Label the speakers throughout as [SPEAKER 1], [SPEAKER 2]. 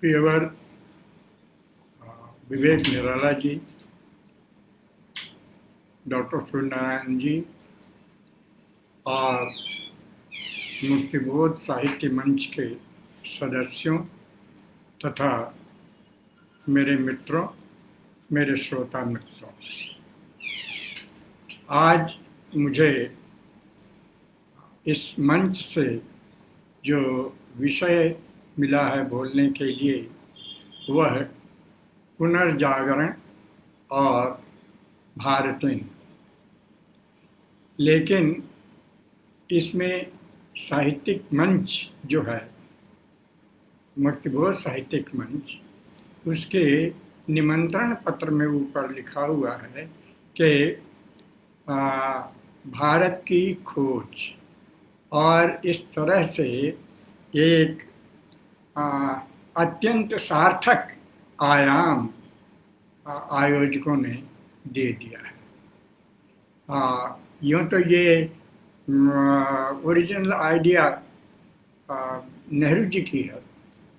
[SPEAKER 1] प्रियवर विवेक Nirala ji, doctor Suryanarayan जी और मुक्तिबोध साहित्य मंच के सदस्यों तथा मेरे मित्रों, मेरे श्रोता मित्रों, आज मुझे इस मंच से जो विषय मिला है बोलने के लिए वह पुनर्जागरण और भारतीय। लेकिन इसमें साहित्यिक मंच जो है, मुक्तिबोध साहित्यिक मंच, उसके निमंत्रण पत्र में ऊपर लिखा हुआ है कि भारत की खोज, और इस तरह से एक अत्यंत सार्थक आयाम आयोजकों ने दे दिया है। यूँ तो ये ओरिजिनल आइडिया नेहरू जी की है,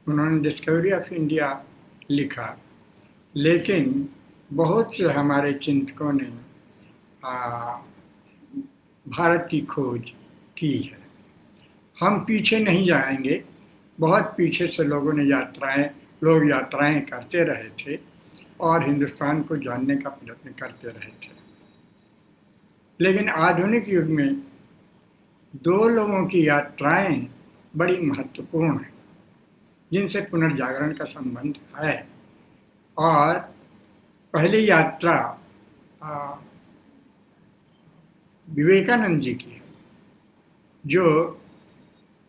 [SPEAKER 1] उन्होंने डिस्कवरी ऑफ इंडिया लिखा, लेकिन बहुत से हमारे चिंतकों ने भारत की खोज की है। हम पीछे नहीं जाएंगे, बहुत पीछे से लोग यात्राएं करते रहे थे और हिंदुस्तान को जानने का प्रयत्न करते रहे थे। लेकिन आधुनिक युग में दो लोगों की यात्राएं बड़ी महत्वपूर्ण हैं, जिनसे पुनर्जागरण का संबंध है। और पहली यात्रा विवेकानंद जी की है, जो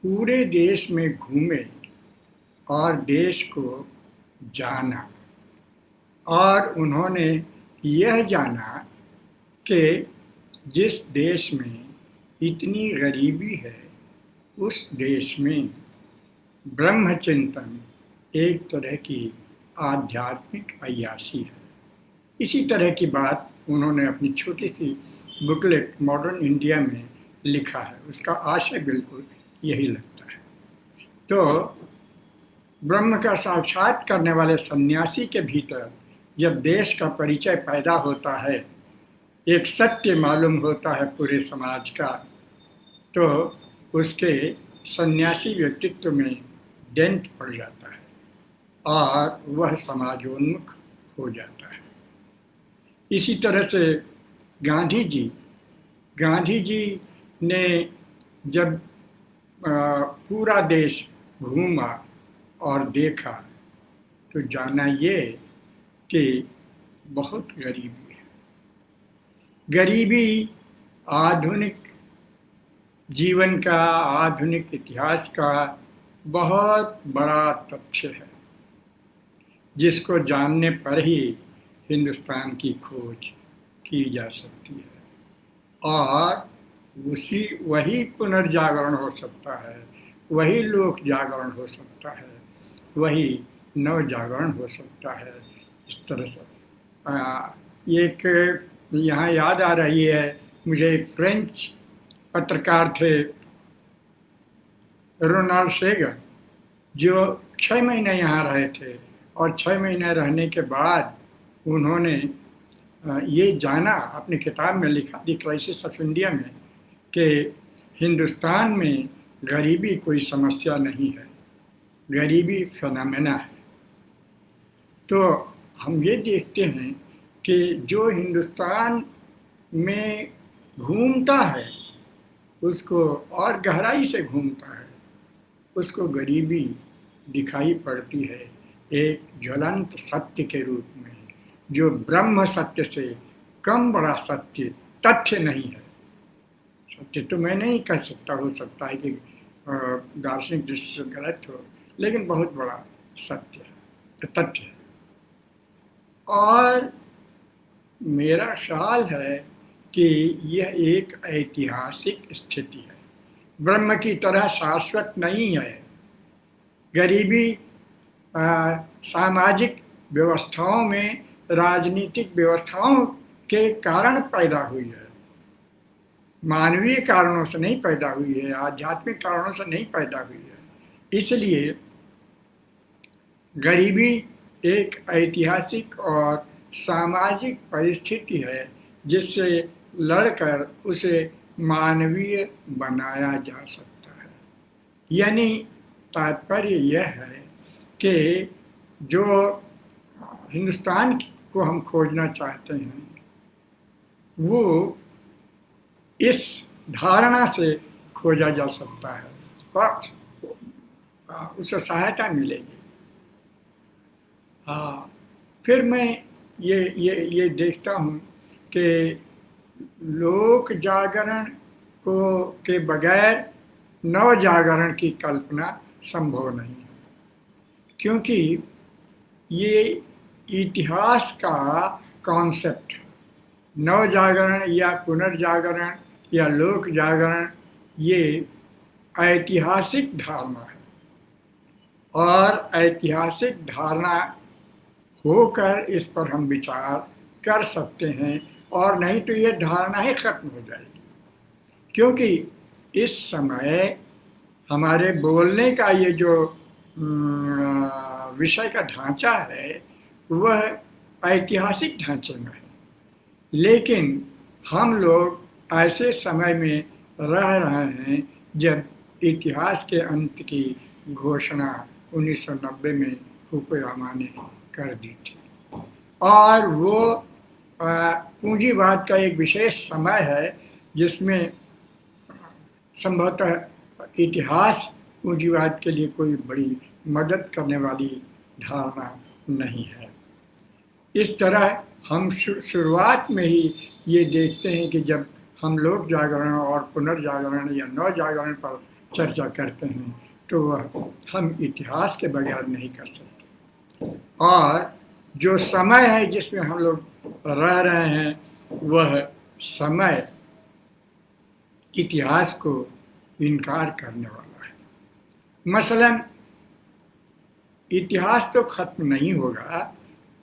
[SPEAKER 1] पूरे देश में घूमे और देश को जाना, और उन्होंने यह जाना कि जिस देश में इतनी गरीबी है, उस देश में ब्रह्मचिंतन एक तरह की आध्यात्मिक अय्याशी है। इसी तरह की बात उन्होंने अपनी छोटी सी बुकलेट मॉडर्न इंडिया में लिखा है। उसका आशय बिल्कुल यही लगता है। तो ब्रह्म का साक्षात करने वाले सन्यासी के भीतर जब देश का परिचय पैदा होता है, एक सत्य मालूम होता है पूरे समाज का, तो उसके सन्यासी व्यक्तित्व में डेंट पड़ जाता है और वह समाजोन्मुख हो जाता है। इसी तरह से गांधी जी ने जब पूरा देश घूमा और देखा तो जाना ये कि बहुत गरीबी है। गरीबी आधुनिक जीवन का, आधुनिक इतिहास का बहुत बड़ा तथ्य है, जिसको जानने पर ही हिंदुस्तान की खोज की जा सकती है। और वही पुनर्जागरण हो सकता है, वही लोक जागरण हो सकता है, वही नव जागरण हो सकता है। इस तरह से एक यहाँ याद आ रही है मुझे, एक फ्रेंच पत्रकार थे रोनाल्ड सेगन, जो 6 महीने यहाँ रहे थे, और 6 महीने रहने के बाद उन्होंने ये जाना, अपनी किताब में लिखा द क्राइसिस ऑफ इंडिया में, कि हिंदुस्तान में गरीबी कोई समस्या नहीं है, गरीबी फेनोमेना है। तो हम ये देखते हैं कि जो हिंदुस्तान में घूमता है, उसको, और गहराई से घूमता है, उसको गरीबी दिखाई पड़ती है एक ज्वलंत सत्य के रूप में, जो ब्रह्म सत्य से कम बड़ा सत्य तथ्य नहीं है। सत्य तो मैं नहीं कह सकता, हो सकता है कि दार्शनिक दृष्टि से गलत हो, लेकिन बहुत बड़ा सत्य है, तथ्य है। और मेरा ख्याल है कि यह एक ऐतिहासिक स्थिति है, ब्रह्म की तरह शाश्वत नहीं है। गरीबी सामाजिक व्यवस्थाओं में, राजनीतिक व्यवस्थाओं के कारण पैदा हुई है, मानवीय कारणों से नहीं पैदा हुई है, आध्यात्मिक कारणों से नहीं पैदा हुई है। इसलिए गरीबी एक ऐतिहासिक और सामाजिक परिस्थिति है जिससे लड़कर उसे मानवीय बनाया जा सकता है। यानी तात्पर्य यह है कि जो हिंदुस्तान को हम खोजना चाहते हैं वो इस धारणा से खोजा जा सकता है और उसे सहायता मिलेगी। फिर मैं ये देखता हूँ कि लोक जागरण के बगैर नव जागरण की कल्पना संभव नहीं है, क्योंकि ये इतिहास का कॉन्सेप्ट है। नव जागरण या पुनर्जागरण या लोक जागरण ये ऐतिहासिक धारणा है और ऐतिहासिक धारणा होकर इस पर हम विचार कर सकते हैं, और नहीं तो ये धारणा ही खत्म हो जाएगी। क्योंकि इस समय हमारे बोलने का ये जो विषय का ढांचा है वह ऐतिहासिक ढांचे में है, लेकिन हम लोग ऐसे समय में रह रहे हैं जब इतिहास के अंत की घोषणा 1990 में फुकुयामा ने कर दी थी, और वो पूंजीवाद का एक विशेष समय है जिसमें संभवतः इतिहास पूंजीवाद के लिए कोई बड़ी मदद करने वाली धारणा नहीं है। इस तरह हम शुरुआत में ही ये देखते हैं कि जब हम लोक जागरण और पुनर्जागरण या नव जागरण पर चर्चा करते हैं तो वह हम इतिहास के बगैर नहीं कर सकते, और जो समय है जिसमें हम लोग रह रहे हैं वह समय इतिहास को इनकार करने वाला है। मसलन इतिहास तो खत्म नहीं होगा,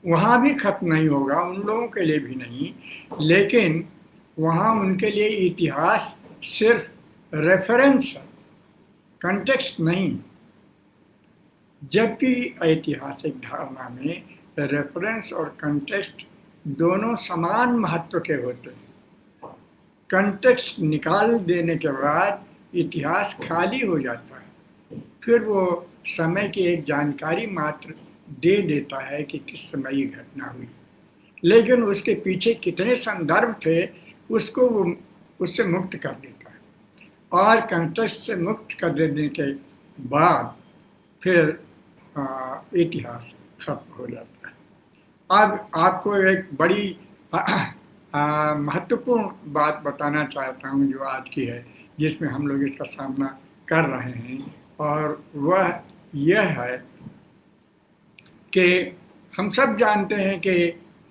[SPEAKER 1] वहाँ भी खत्म नहीं होगा, उन लोगों के लिए भी नहीं, लेकिन वहाँ उनके लिए इतिहास सिर्फ रेफरेंस है, कंटेक्स्ट नहीं। जबकि ऐतिहासिक धारणा में रेफरेंस और कंटेक्स्ट दोनों समान महत्व के होते हैं। कंटेक्स्ट निकाल देने के बाद इतिहास खाली हो जाता है, फिर वो समय की एक जानकारी मात्र दे देता है कि किस समय ये घटना हुई, लेकिन उसके पीछे कितने संदर्भ थे उसको वो उससे मुक्त कर देता है, और कंटेक्स्ट से मुक्त कर देने के बाद फिर इतिहास खत्म हो जाता है। अब आपको एक बड़ी महत्वपूर्ण बात बताना चाहता हूँ जो आज की है, जिसमें हम लोग इसका सामना कर रहे हैं, और वह यह है कि हम सब जानते हैं कि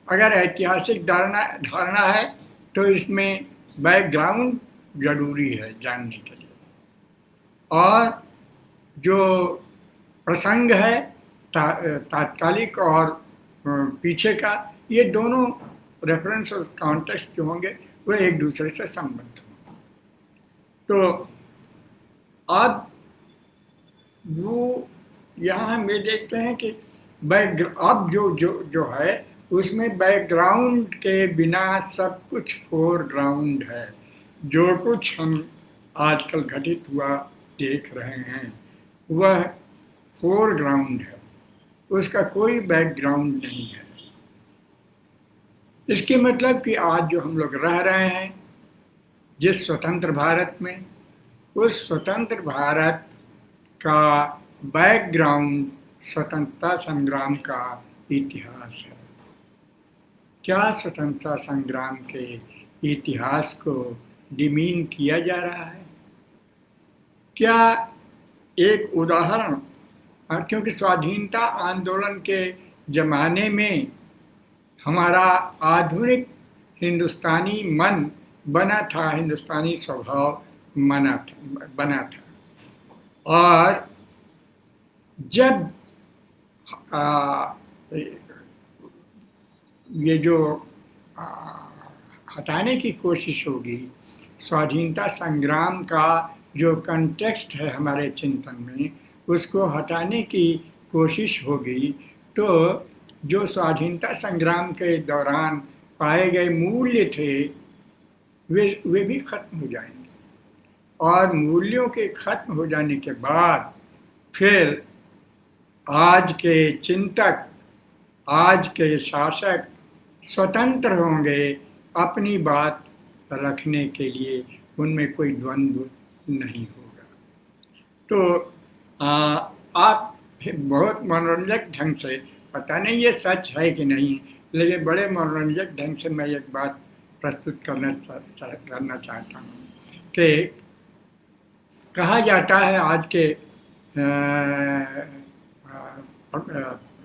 [SPEAKER 1] अगर ऐतिहासिक धारणा है तो इसमें बैकग्राउंड जरूरी है जानने के लिए, और जो प्रसंग है तात्कालिक और पीछे का, ये दोनों रेफरेंस और कॉन्टेक्स्ट जो होंगे वो एक दूसरे से संबद्ध होंगे। तो अब वो यहाँ हम ये देखते हैं कि अब जो है उसमें बैकग्राउंड के बिना सब कुछ फोरग्राउंड है। जो कुछ हम आजकल घटित हुआ देख रहे हैं वह फोरग्राउंड है, उसका कोई बैकग्राउंड नहीं है। इसके मतलब कि आज जो हम लोग रह रहे हैं जिस स्वतंत्र भारत में, उस स्वतंत्र भारत का बैकग्राउंड स्वतंत्रता संग्राम का इतिहास है। क्या स्वतंत्रता संग्राम के इतिहास को डिमीन किया जा रहा है? क्या एक उदाहरण, क्योंकि स्वाधीनता आंदोलन के ज़माने में हमारा आधुनिक हिंदुस्तानी मन बना था, हिंदुस्तानी स्वभाव बना था, और जब ये जो हटाने की कोशिश होगी, स्वाधीनता संग्राम का जो कंटेक्स्ट है हमारे चिंतन में, उसको हटाने की कोशिश होगी तो जो स्वाधीनता संग्राम के दौरान पाए गए मूल्य थे वे भी खत्म हो जाएंगे। और मूल्यों के खत्म हो जाने के बाद फिर आज के चिंतक, आज के शासक स्वतंत्र होंगे अपनी बात रखने के लिए, उनमें कोई द्वंद्व नहीं होगा। तो आप बहुत मनोरंजक ढंग से, पता नहीं ये सच है कि नहीं, लेकिन बड़े मनोरंजक ढंग से मैं एक बात प्रस्तुत करना चाहता हूँ कि कहा जाता है आज के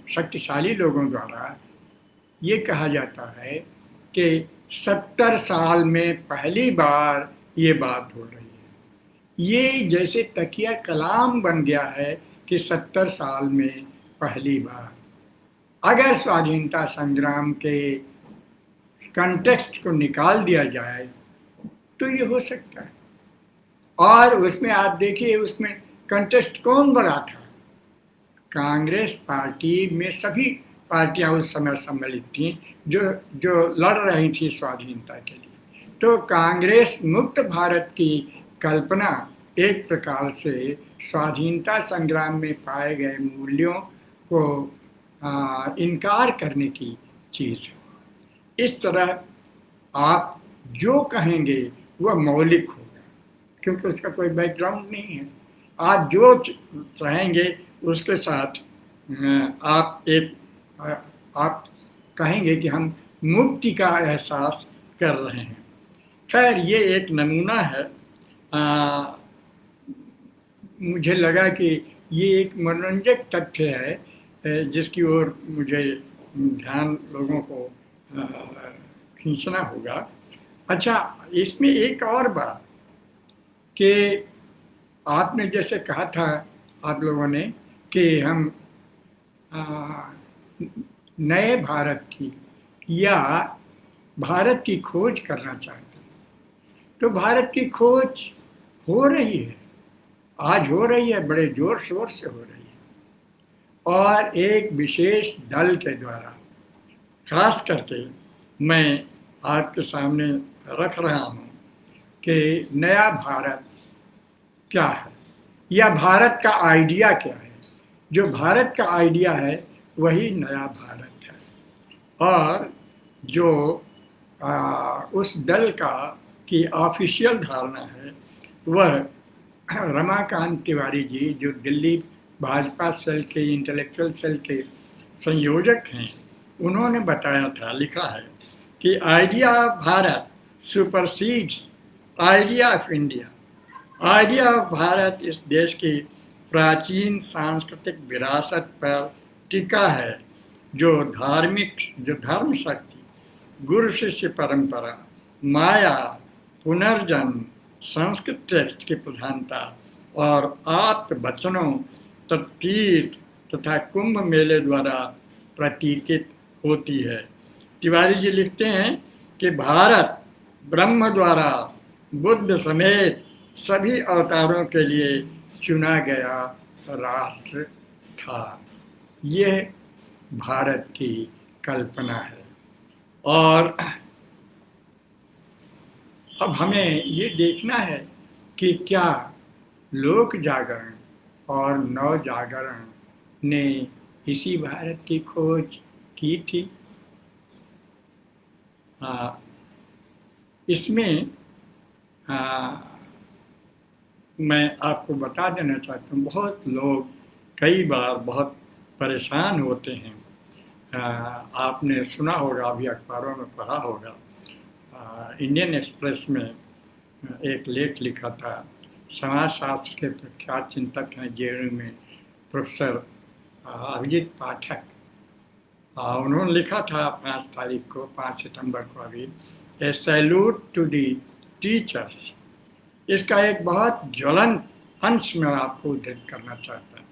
[SPEAKER 1] शक्तिशाली लोगों द्वारा ये कहा जाता है कि 70 साल में पहली बार ये बात हो रही है। ये जैसे तकिया कलाम बन गया है कि 70 साल में पहली बार। अगर स्वाधीनता संग्राम के कंटेक्स्ट को निकाल दिया जाए तो ये हो सकता है। और उसमें आप देखिए, उसमें कंटेक्स्ट कौन बड़ा था? कांग्रेस पार्टी में सभी पार्टियां उस समय सम्मिलित थीं जो लड़ रही थी स्वाधीनता के लिए। तो कांग्रेस मुक्त भारत की कल्पना एक प्रकार से स्वाधीनता संग्राम में पाए गए मूल्यों को इनकार करने की चीज़ है। इस तरह आप जो कहेंगे वह मौलिक होगा, क्योंकि उसका कोई बैकग्राउंड नहीं है। आप जो चाहेंगे उसके साथ आप कहेंगे कि हम मुक्ति का एहसास कर रहे हैं। खैर, ये एक नमूना है। मुझे लगा कि ये एक मनोरंजक तथ्य है जिसकी ओर मुझे ध्यान लोगों को खींचना होगा। अच्छा, इसमें एक और बात कि आपने जैसे कहा था आप लोगों ने कि हम नए भारत की या भारत की खोज करना चाहते हैं। तो भारत की खोज हो रही है, आज हो रही है, बड़े जोर शोर से हो रही है। और एक विशेष दल के द्वारा, खास करके मैं आपके सामने रख रहा हूँ कि नया भारत क्या है या भारत का आइडिया क्या है। जो भारत का आइडिया है वही नया भारत है। और जो उस दल की ऑफिशियल धारणा है वह रमाकांत तिवारी जी, जो दिल्ली भाजपा सेल के इंटेलेक्चुअल सेल के संयोजक हैं, उन्होंने बताया था, लिखा है कि idea of Bharat supersedes idea of India. Idea of Bharat इस देश की प्राचीन सांस्कृतिक विरासत पर टिका है, जो धर्म शक्ति, गुरु शिष्य परंपरा, माया, पुनर्जन्म, संस्कृत टेक्स्ट की प्रधानता और आप्त वचनों, तीर्थ तथा कुंभ मेले द्वारा प्रतीकित होती है। तिवारी जी लिखते हैं कि भारत ब्रह्म द्वारा बुद्ध समेत सभी अवतारों के लिए चुना गया राष्ट्र था। यह भारत की कल्पना है। और अब हमें ये देखना है कि क्या लोक जागरण और नव जागरण ने इसी भारत की खोज की थी। इसमें मैं आपको बता देना चाहता हूँ, बहुत लोग कई बार बहुत परेशान होते हैं। आपने सुना होगा, अभी अखबारों में पढ़ा होगा, इंडियन एक्सप्रेस में एक लेख लिखा था। समाजशास्त्र के प्रख्यात चिंतक हैं जेएनयू में प्रोफेसर अभिजीत पाठक। उन्होंने लिखा था 5 सितंबर को अभी, ए सैल्यूट टू दी टीचर्स। इसका एक बहुत ज्वलंत अंश में आपको उद्धृत करना चाहता हूँ।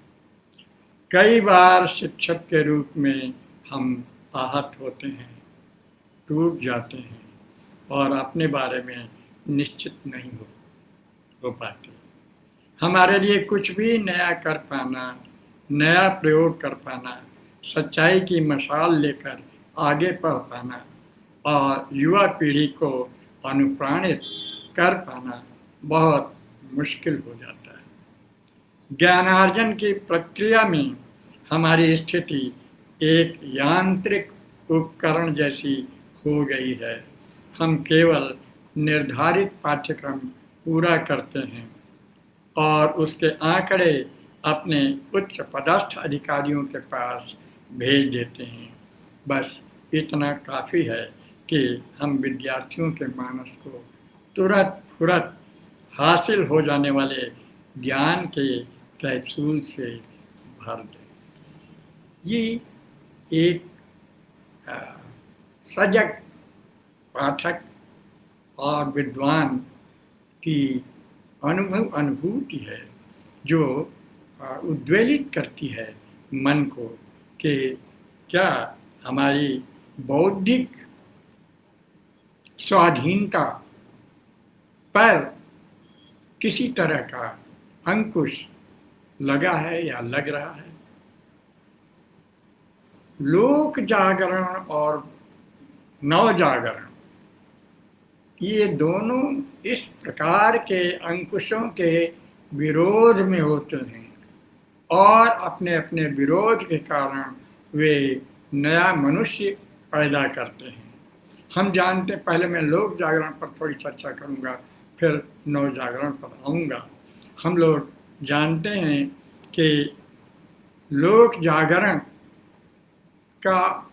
[SPEAKER 1] कई बार शिक्षक के रूप में हम आहत होते हैं, टूट जाते हैं और अपने बारे में निश्चित नहीं हो पाते। हमारे लिए कुछ भी नया कर पाना नया प्रयोग कर पाना, सच्चाई की मशाल लेकर आगे बढ़ पाना और युवा पीढ़ी को अनुप्राणित कर पाना बहुत मुश्किल हो जाता है। ज्ञानार्जन की प्रक्रिया में हमारी स्थिति एक यांत्रिक उपकरण जैसी हो गई है। हम केवल निर्धारित पाठ्यक्रम पूरा करते हैं और उसके आंकड़े अपने उच्च पदस्थ अधिकारियों के पास भेज देते हैं। बस इतना काफ़ी है कि हम विद्यार्थियों के मानस को तुरंत फुरत हासिल हो जाने वाले ज्ञान के कैप्सूल से भर दें। ये एक सजग पाठक और विद्वान की अनुभूति है जो उद्वेलित करती है मन को कि क्या हमारी बौद्धिक स्वाधीनता पर किसी तरह का अंकुश लगा है या लग रहा है। लोक जागरण और नव जागरण ये दोनों इस प्रकार के अंकुशों के विरोध में होते हैं और अपने अपने विरोध के कारण वे नया मनुष्य पैदा करते हैं। हम जानते, पहले मैं लोक जागरण पर थोड़ी चर्चा करूंगा, फिर नव जागरण पर आऊँगा। हम लोग जानते हैं कि लोक जागरण का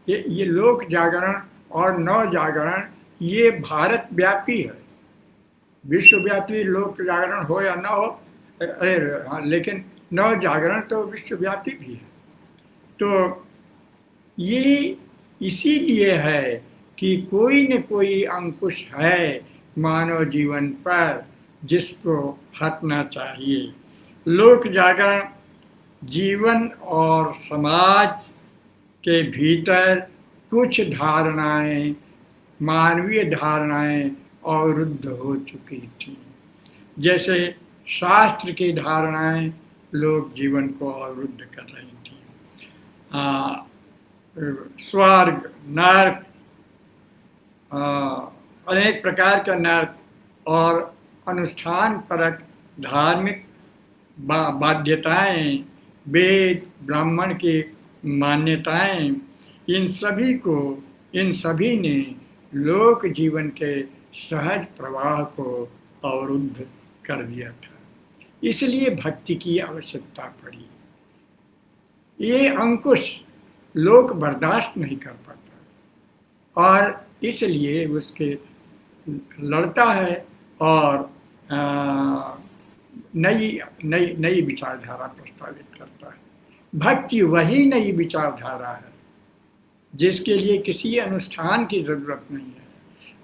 [SPEAKER 1] ये लोक जागरण और नव जागरण ये भारत व्यापी है। विश्वव्यापी लोक जागरण हो या ना हो, हाँ, लेकिन नव जागरण तो विश्वव्यापी भी है। तो ये इसीलिए है कि कोई न कोई अंकुश है मानव जीवन पर जिसको हटना चाहिए। लोक जागरण जीवन और समाज के भीतर कुछ धारणाएं, मानवीय धारणाएं अवरुद्ध हो चुकी थी। जैसे शास्त्र की धारणाएं लोक जीवन को अवरुद्ध कर रही थी। स्वर्ग, नर्क, अनेक प्रकार का नर्क और अनुष्ठान परक धार्मिक बाध्यताएं, वेद ब्राह्मण की मान्यताएं, इन सभी ने लोक जीवन के सहज प्रवाह को अवरुद्ध कर दिया था। इसलिए भक्ति की आवश्यकता पड़ी। ये अंकुश लोक बर्दाश्त नहीं कर पाता और इसलिए उसके लड़ता है और नई विचारधारा प्रस्तावित करता है। भक्ति वही नई विचारधारा है जिसके लिए किसी अनुष्ठान की जरूरत नहीं है,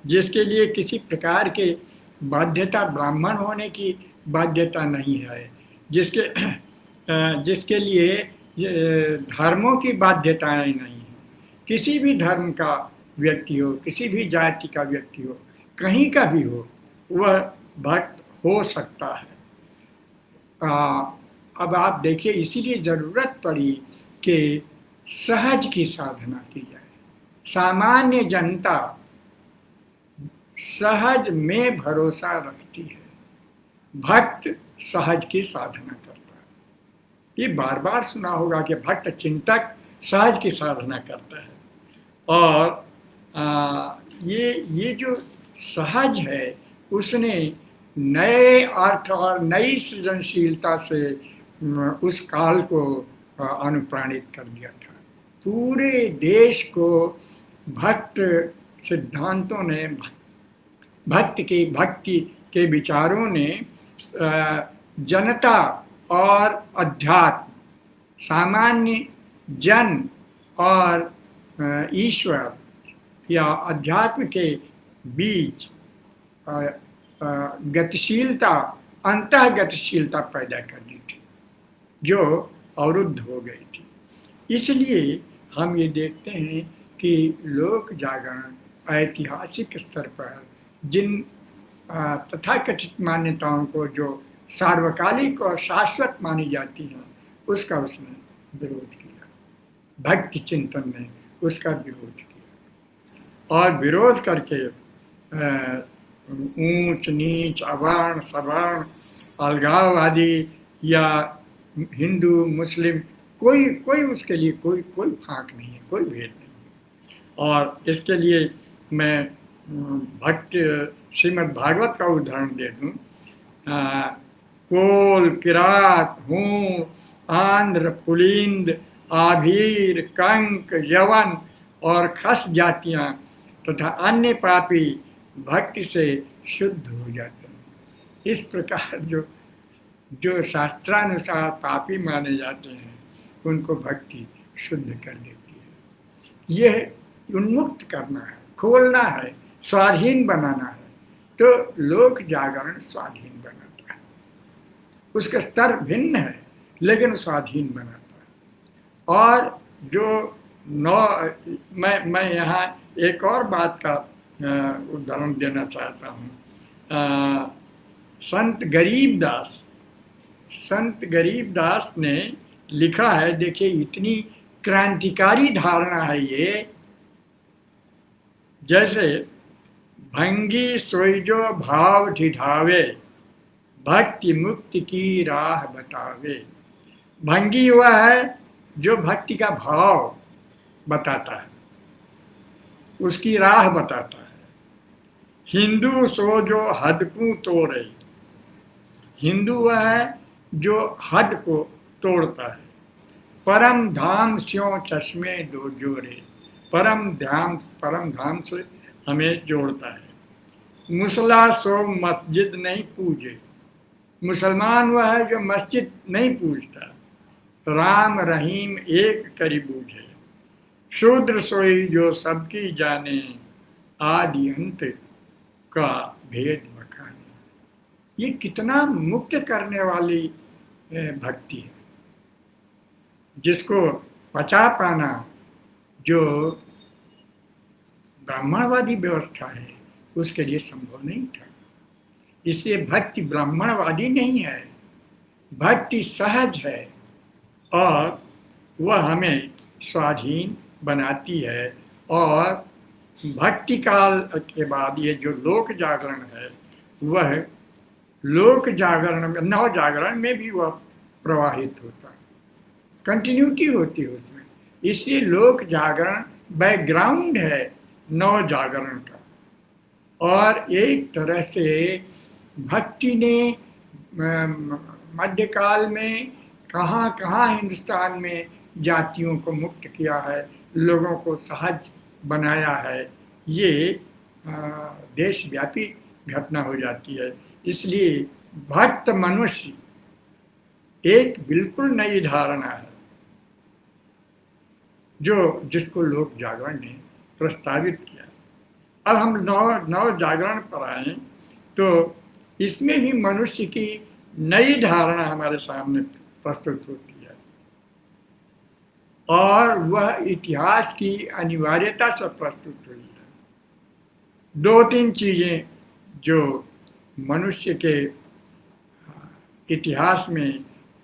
[SPEAKER 1] जिसके लिए किसी प्रकार के बाध्यता, ब्राह्मण होने की बाध्यता नहीं है, जिसके लिए धर्मों की बाध्यताएं नहीं है। किसी भी धर्म का व्यक्ति हो, किसी भी जाति का व्यक्ति हो, कहीं का भी हो, वह भक्त हो सकता है। अब आप देखिए, इसीलिए ज़रूरत पड़ी कि सहज की साधना की जाए। सामान्य जनता सहज में भरोसा रखती है, भक्त सहज की साधना करता है। ये बार बार सुना होगा कि भक्त चिंतक सहज की साधना करता है। और ये जो सहज है उसने नए अर्थ और नई सृजनशीलता से उस काल को अनुप्राणित कर दिया था। पूरे देश को भक्त सिद्धांतों ने, भक्ति के विचारों ने जनता और अध्यात्म, सामान्य जन और ईश्वर या अध्यात्म के बीच गतिशीलता, अंतः गतिशीलता पैदा कर दी थी जो अवरुद्ध हो गई थी। इसलिए हम ये देखते हैं कि लोक जागरण ऐतिहासिक स्तर पर जिन तथाकथित मान्यताओं को जो सार्वकालिक और शाश्वत मानी जाती हैं उसका उसने विरोध किया, भक्ति चिंतन ने उसका विरोध किया। और विरोध करके ऊंच नीच, अवर्ण सवर्ण, अलगाववादी या हिंदू मुस्लिम, कोई कोई उसके लिए कोई कोई फाक नहीं है, कोई भेद नहीं है। और इसके लिए मैं भक्त श्रीमद् भागवत का उदाहरण दे दूं। कोल, किरात, हूँ, आंध्र, पुलिंद, आभीर, कंक, यवन और खस जातियां तथा अन्य पापी भक्ति से शुद्ध हो जाते हैं। इस प्रकार जो जो शास्त्रानुसार पापी माने जाते हैं उनको भक्ति शुद्ध कर देती है। यह उन्मुक्त करना है, खोलना है, स्वाधीन बनाना है। तो लोक जागरण स्वाधीन बनाता है, उसका स्तर भिन्न है लेकिन स्वाधीन बनाता है। और जो मैं यहाँ एक और बात का उदाहरण देना चाहता हूँ। संत गरीबदास ने लिखा है, देखिए इतनी क्रांतिकारी धारणा है ये। जैसे भंगी सोई जो भाव ढिढावे, भक्ति मुक्ति की राह बतावे। भंगी वह है जो भक्ति का भाव बताता है, उसकी राह बताता है। हिंदू सो जो हद को तोड़े, हिंदू वह है जो हद को तोड़ता है। परम धाम स्यों चश्मे दो जोड़े, परम धाम से हमें जोड़ता है। मुसला सो मस्जिद नहीं पूजे, मुसलमान वह है जो मस्जिद नहीं पूजता। राम रहीम एक करी बूझे, शूद्र सोई जो सबकी जाने, आदि अंत का भेद बखाने। ये कितना मुक्त करने वाली भक्ति है, जिसको पचा पाना जो ब्राह्मणवादी व्यवस्था है उसके लिए संभव नहीं था। इसलिए भक्ति ब्राह्मणवादी नहीं है, भक्ति सहज है और वह हमें स्वाधीन बनाती है। और भक्ति काल के बाद ये जो लोक जागरण है, वह लोक जागरण में, नव जागरण में भी वह प्रवाहित होता है, कंटिन्यूटी होती है उसमें। इसलिए लोक जागरण बैकग्राउंड है नव जागरण का। और एक तरह से भक्ति ने मध्यकाल में कहाँ कहाँ हिंदुस्तान में जातियों को मुक्त किया है, लोगों को सहज बनाया है, ये देशव्यापी घटना हो जाती है। इसलिए भक्त मनुष्य एक बिल्कुल नई धारणा है जिसको लोक जागरण ने प्रस्तावित किया। अब हम नव जागरण पर आए तो इसमें भी मनुष्य की नई धारणा हमारे सामने प्रस्तुत होती है और वह इतिहास की अनिवार्यता से प्रस्तुत हुई है। दो तीन चीजें जो मनुष्य के इतिहास में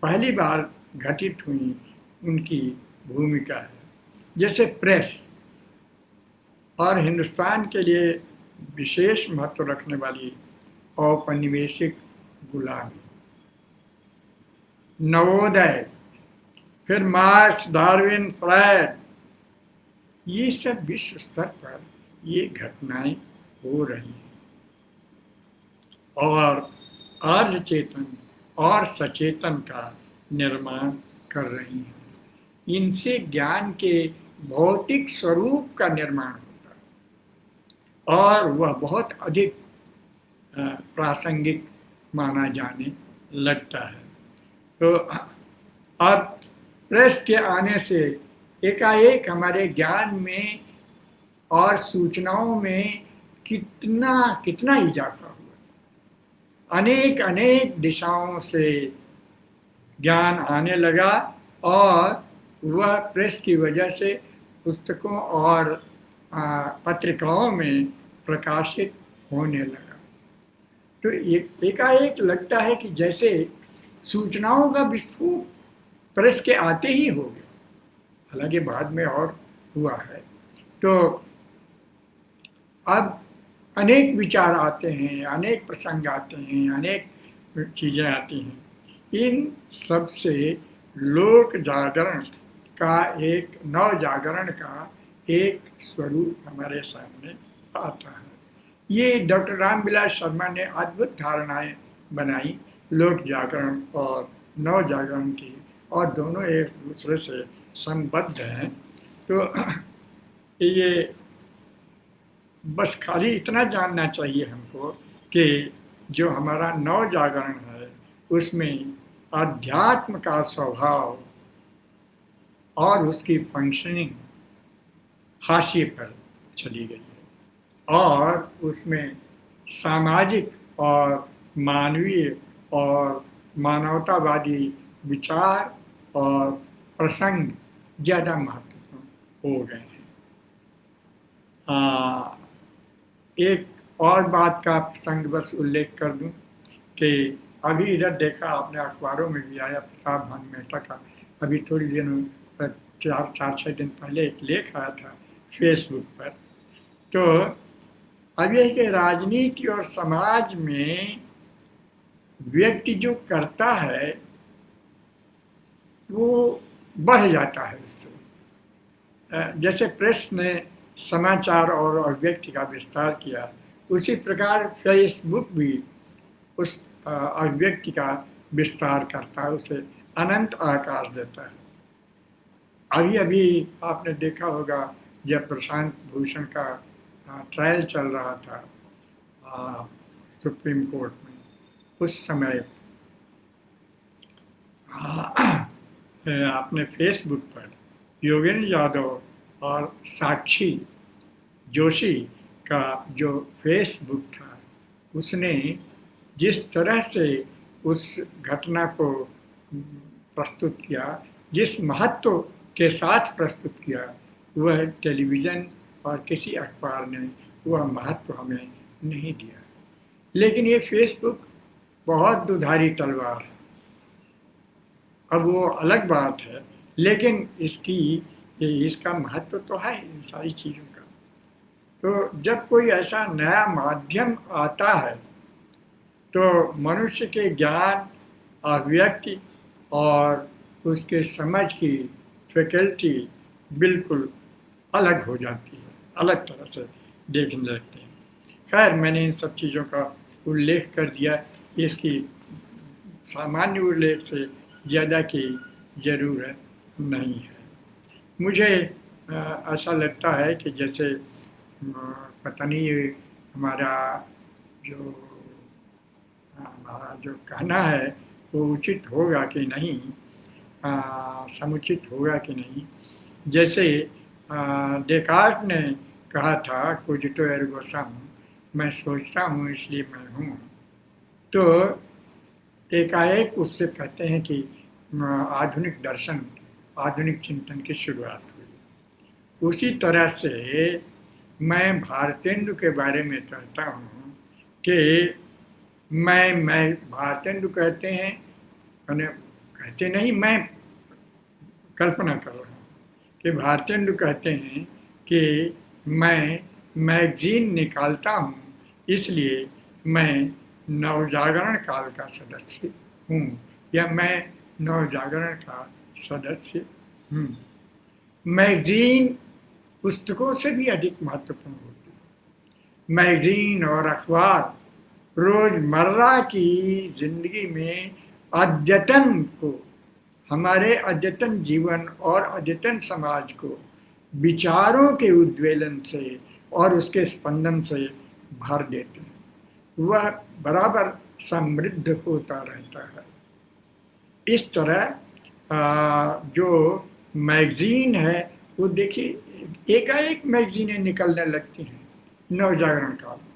[SPEAKER 1] पहली बार घटित हुई उनकी भूमिका है। जैसे प्रेस, और हिंदुस्तान के लिए विशेष महत्व रखने वाली औपनिवेशिक गुलामी, नवोदय, फिर मार्क्स, डार्विन, फ्रायड, ये सब विश्व स्तर पर ये घटनाएं हो रही हैं और आर्य चेतन और सचेतन का निर्माण कर रही हैं। इनसे ज्ञान के भौतिक स्वरूप का निर्माण होता है और वह बहुत अधिक प्रासंगिक माना जाने लगता है। तो अब प्रेस के आने से एकाएक हमारे ज्ञान में और सूचनाओं में कितना इजाफा हुआ। अनेक दिशाओं से ज्ञान आने लगा और वह प्रेस की वजह से पुस्तकों और पत्रिकाओं में प्रकाशित होने लगा। तो एकाएक लगता है कि जैसे सूचनाओं का विस्फोट प्रेस के आते ही हो गया, हालांकि बाद में और हुआ है। तो अब अनेक विचार आते हैं, अनेक प्रसंग आते हैं, अनेक चीज़ें आती हैं। इन सब से लोक जागरण का एक नव जागरण का एक स्वरूप हमारे सामने आता है। ये डॉक्टर रामविलास शर्मा ने अद्भुत धारणाएं बनाई लोक जागरण और नव जागरण की, और दोनों एक दूसरे से संबद्ध हैं। तो ये बस खाली इतना जानना चाहिए हमको कि जो हमारा नव जागरण है उसमें अध्यात्म का स्वभाव और उसकी फंक्शनिंग हाशिए पर चली गई है, और उसमें सामाजिक और मानवीय और मानवतावादी विचार और प्रसंग ज़्यादा महत्वपूर्ण हो गए हैं। एक और बात का प्रसंग बस उल्लेख कर दूं कि अभी इधर देखा आपने, अखबारों में भी आया, प्रताप भानु मेहता का अभी थोड़ी दिन 4-6 दिन पहले एक लेख आया था फेसबुक पर। तो अब यह कि राजनीति और समाज में व्यक्ति जो करता है वो बढ़ जाता है उससे। जैसे प्रेस ने समाचार और अभिव्यक्ति का विस्तार किया, उसी प्रकार फेसबुक भी उस अभिव्यक्ति का विस्तार करता है, उसे अनंत आकार देता है। अभी अभी आपने देखा होगा जब प्रशांत भूषण का ट्रायल चल रहा था सुप्रीम कोर्ट में, उस समय आपने फेसबुक पर योगेंद्र यादव और साक्षी जोशी का जो फेसबुक था, उसने जिस तरह से उस घटना को प्रस्तुत किया, जिस महत्व के साथ प्रस्तुत किया, वह टेलीविज़न और किसी अखबार ने वह महत्व हमें नहीं दिया। लेकिन ये फेसबुक बहुत दुधारी तलवार है, अब वो अलग बात है, लेकिन इसका महत्व तो है इन सारी चीज़ों का। तो जब कोई ऐसा नया माध्यम आता है तो मनुष्य के ज्ञान, अभिव्यक्ति और उसके समझ की फैकल्टी बिल्कुल अलग हो जाती है, अलग तरह से देखने लगते हैं। खैर, मैंने इन सब चीज़ों का उल्लेख कर दिया, इसकी सामान्य उल्लेख से ज़्यादा की ज़रूरत नहीं है। मुझे ऐसा लगता है कि जैसे पता नहीं हमारा जो कहना है वो उचित होगा कि नहीं, समुचित होगा कि नहीं। जैसे डेकार्ट ने कहा था कोजिटो एर्गो सम, मैं सोचता हूँ इसलिए मैं हूँ। तो एकाएक उससे कहते हैं कि आधुनिक दर्शन, आधुनिक चिंतन की शुरुआत हुई। उसी तरह से मैं भारतेंदु के बारे में कहता हूँ कि मैं भारतेंदु कहते हैं, मैंने कहते नहीं, मैं कल्पना कर रहा हूँ कि भारतेंदु कहते हैं कि मैं मैगजीन निकालता हूँ, इसलिए मैं नवजागरण काल का सदस्य हूँ, या मैं नवजागरण का सदस्य हूँ। मैगजीन पुस्तकों से भी अधिक महत्वपूर्ण होती है। मैगजीन और अखबार रोजमर्रा की जिंदगी में अद्यतन को, हमारे अद्यतन जीवन और अद्यतन समाज को विचारों के उद्वेलन से और उसके स्पंदन से भर देते हैं। वह बराबर समृद्ध होता रहता है। इस तरह जो मैगजीन है वो देखिए एकाएक मैगजीनें निकलने लगती हैं नवजागरण काल में,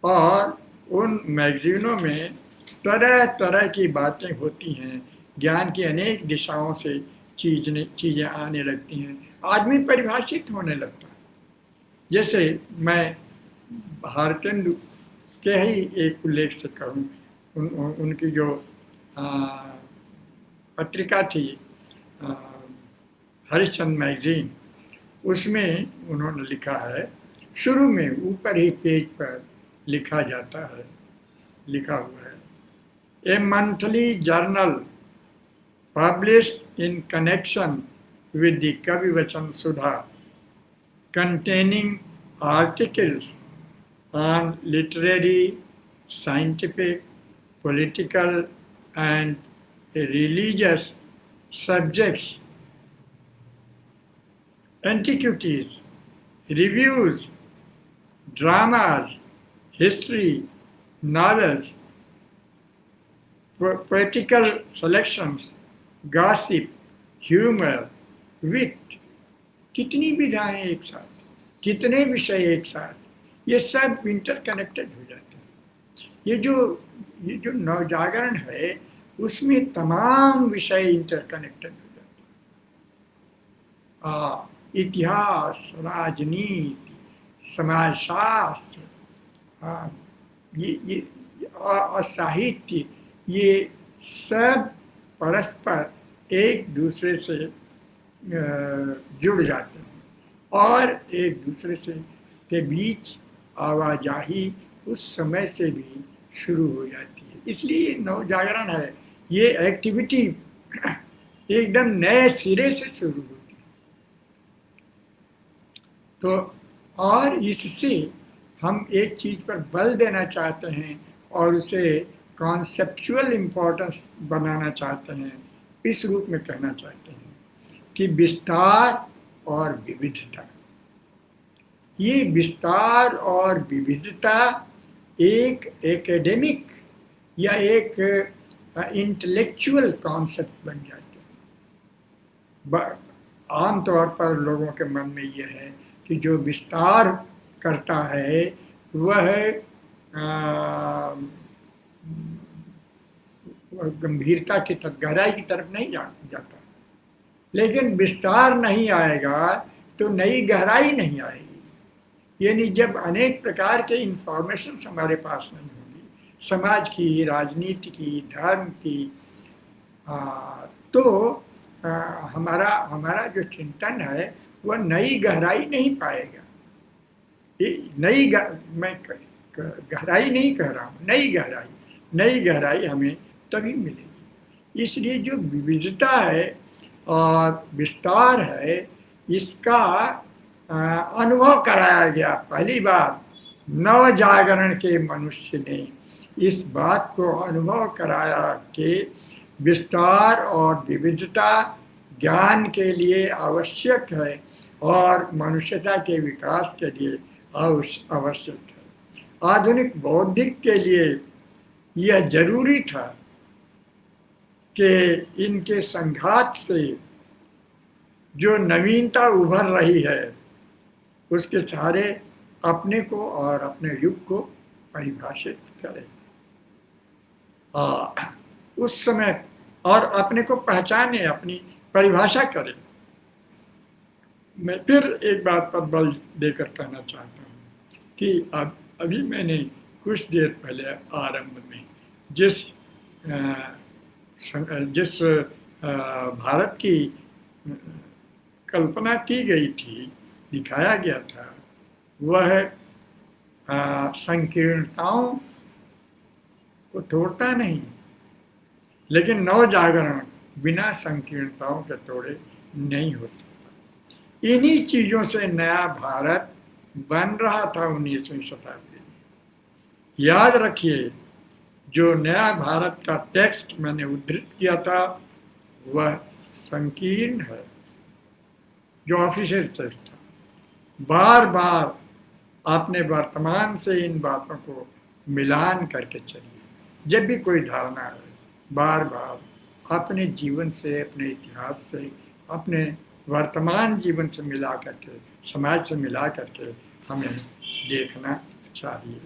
[SPEAKER 1] और उन मैगजीनों में तरह तरह की बातें होती हैं, ज्ञान की अनेक दिशाओं से चीज़ें आने लगती हैं, आदमी परिभाषित होने लगता है। जैसे मैं भारतेंदु के ही एक उल्लेख से कहूँ, उनकी जो पत्रिका थी हरिश्चंद्र मैगजीन, उसमें उन्होंने लिखा है, शुरू में ऊपर ही पेज पर लिखा जाता है, लिखा हुआ है, ए monthly journal published in connection with the Kavivachan Sudha, containing articles on literary, scientific, political, and religious subjects, antiquities, reviews, dramas, history, novels, poetical selections, gossip, humour, wit, कितनी विधाएं एक साथ, कितने विषय एक साथ, ये सब इंटरकनेक्टेड हो जाते हैं। ये जो नवजागरण है उसमें तमाम विषय इंटरकनेक्टेड हो जाते हैं। इतिहास, राजनीति, समाजशास्त्र, ये और साहित्य, ये सब परस्पर एक दूसरे से जुड़ जाते हैं और एक दूसरे से के बीच आवाजाही उस समय से भी शुरू हो जाती है। इसलिए नवजागरण है, ये एक्टिविटी एकदम नए सिरे से शुरू होती है। तो और इससे हम एक चीज़ पर बल देना चाहते हैं और उसे कॉन्सेप्चुअल इम्पोर्टेंस बनाना चाहते हैं, इस रूप में कहना चाहते हैं कि विस्तार और विविधता, ये विस्तार और विविधता एक एकेडमिक या एक इंटेलेक्चुअल कॉन्सेप्ट बन जाते हैं। आमतौर पर लोगों के मन में यह है कि जो विस्तार करता है वह गंभीरता की तरफ, गहराई की तरफ नहीं जाता, लेकिन विस्तार नहीं आएगा तो नई गहराई नहीं आएगी। यानी जब अनेक प्रकार के इंफॉर्मेशन हमारे पास नहीं होंगी, समाज की, राजनीति की, धर्म की, तो हमारा जो चिंतन है वह नई गहराई नहीं पाएगा। मैं गहराई नहीं कह रहा हूँ, नई गहराई हमें तभी मिलेगी। इसलिए जो विविधता है और विस्तार है, इसका अनुभव कराया गया पहली बार नव जागरण के मनुष्य ने इस बात को अनुभव कराया कि विस्तार और विविधता ज्ञान के लिए आवश्यक है और मनुष्यता के विकास के लिए आवश्यक है। आधुनिक बौद्धिक के लिए यह जरूरी था कि इनके संघात से जो नवीनता उभर रही है उसके सहारे अपने को और अपने युग को परिभाषित करें, उस समय और अपने को पहचाने, अपनी परिभाषा करें। मैं फिर एक बात पर बल देकर कहना चाहता हूँ कि अभी मैंने कुछ देर पहले आरंभ में जिस भारत की कल्पना की गई थी, दिखाया गया था, वह संकीर्णताओं को तोड़ता नहीं, लेकिन नव जागरण बिना संकीर्णताओं के तोड़े नहीं हो सकता। इन्हीं चीज़ों से नया भारत बन रहा था 19वीं शताब्दी में। याद रखिए, जो नया भारत का टेक्स्ट मैंने उद्धृत किया था वह संकीर्ण है, जो ऑफिशियल टेक्स्ट था। बार बार आपने वर्तमान से इन बातों को मिलान करके चलिए। जब भी कोई धारणा है, बार बार अपने जीवन से, अपने इतिहास से, अपने वर्तमान जीवन से मिला करके, समाज से मिला करके हमें देखना चाहिए।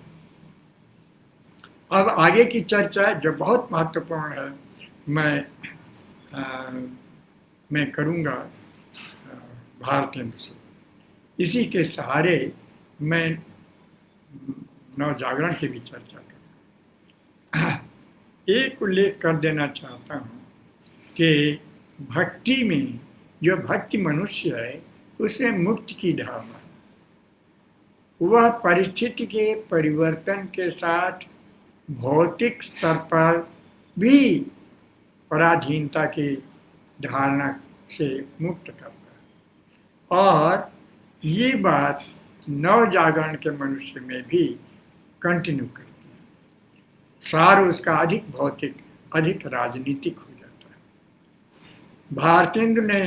[SPEAKER 1] अब आगे की चर्चा जो बहुत महत्वपूर्ण है, मैं करूँगा भारतेंदु से। इसी के सहारे मैं नवजागरण की भी चर्चा करूँगा। एक उल्लेख कर देना चाहता हूँ कि भक्ति में जो भक्ति मनुष्य है उसमें मुक्ति की धारणा, वह परिस्थिति के परिवर्तन के साथ भौतिक स्तर पर भी पराधीनता की धारणा से मुक्त करता है। और ये बात नव जागरण के मनुष्य में भी कंटिन्यू करती है। सार उसका अधिक भौतिक, अधिक राजनीतिक हो जाता है। भारतेंदु ने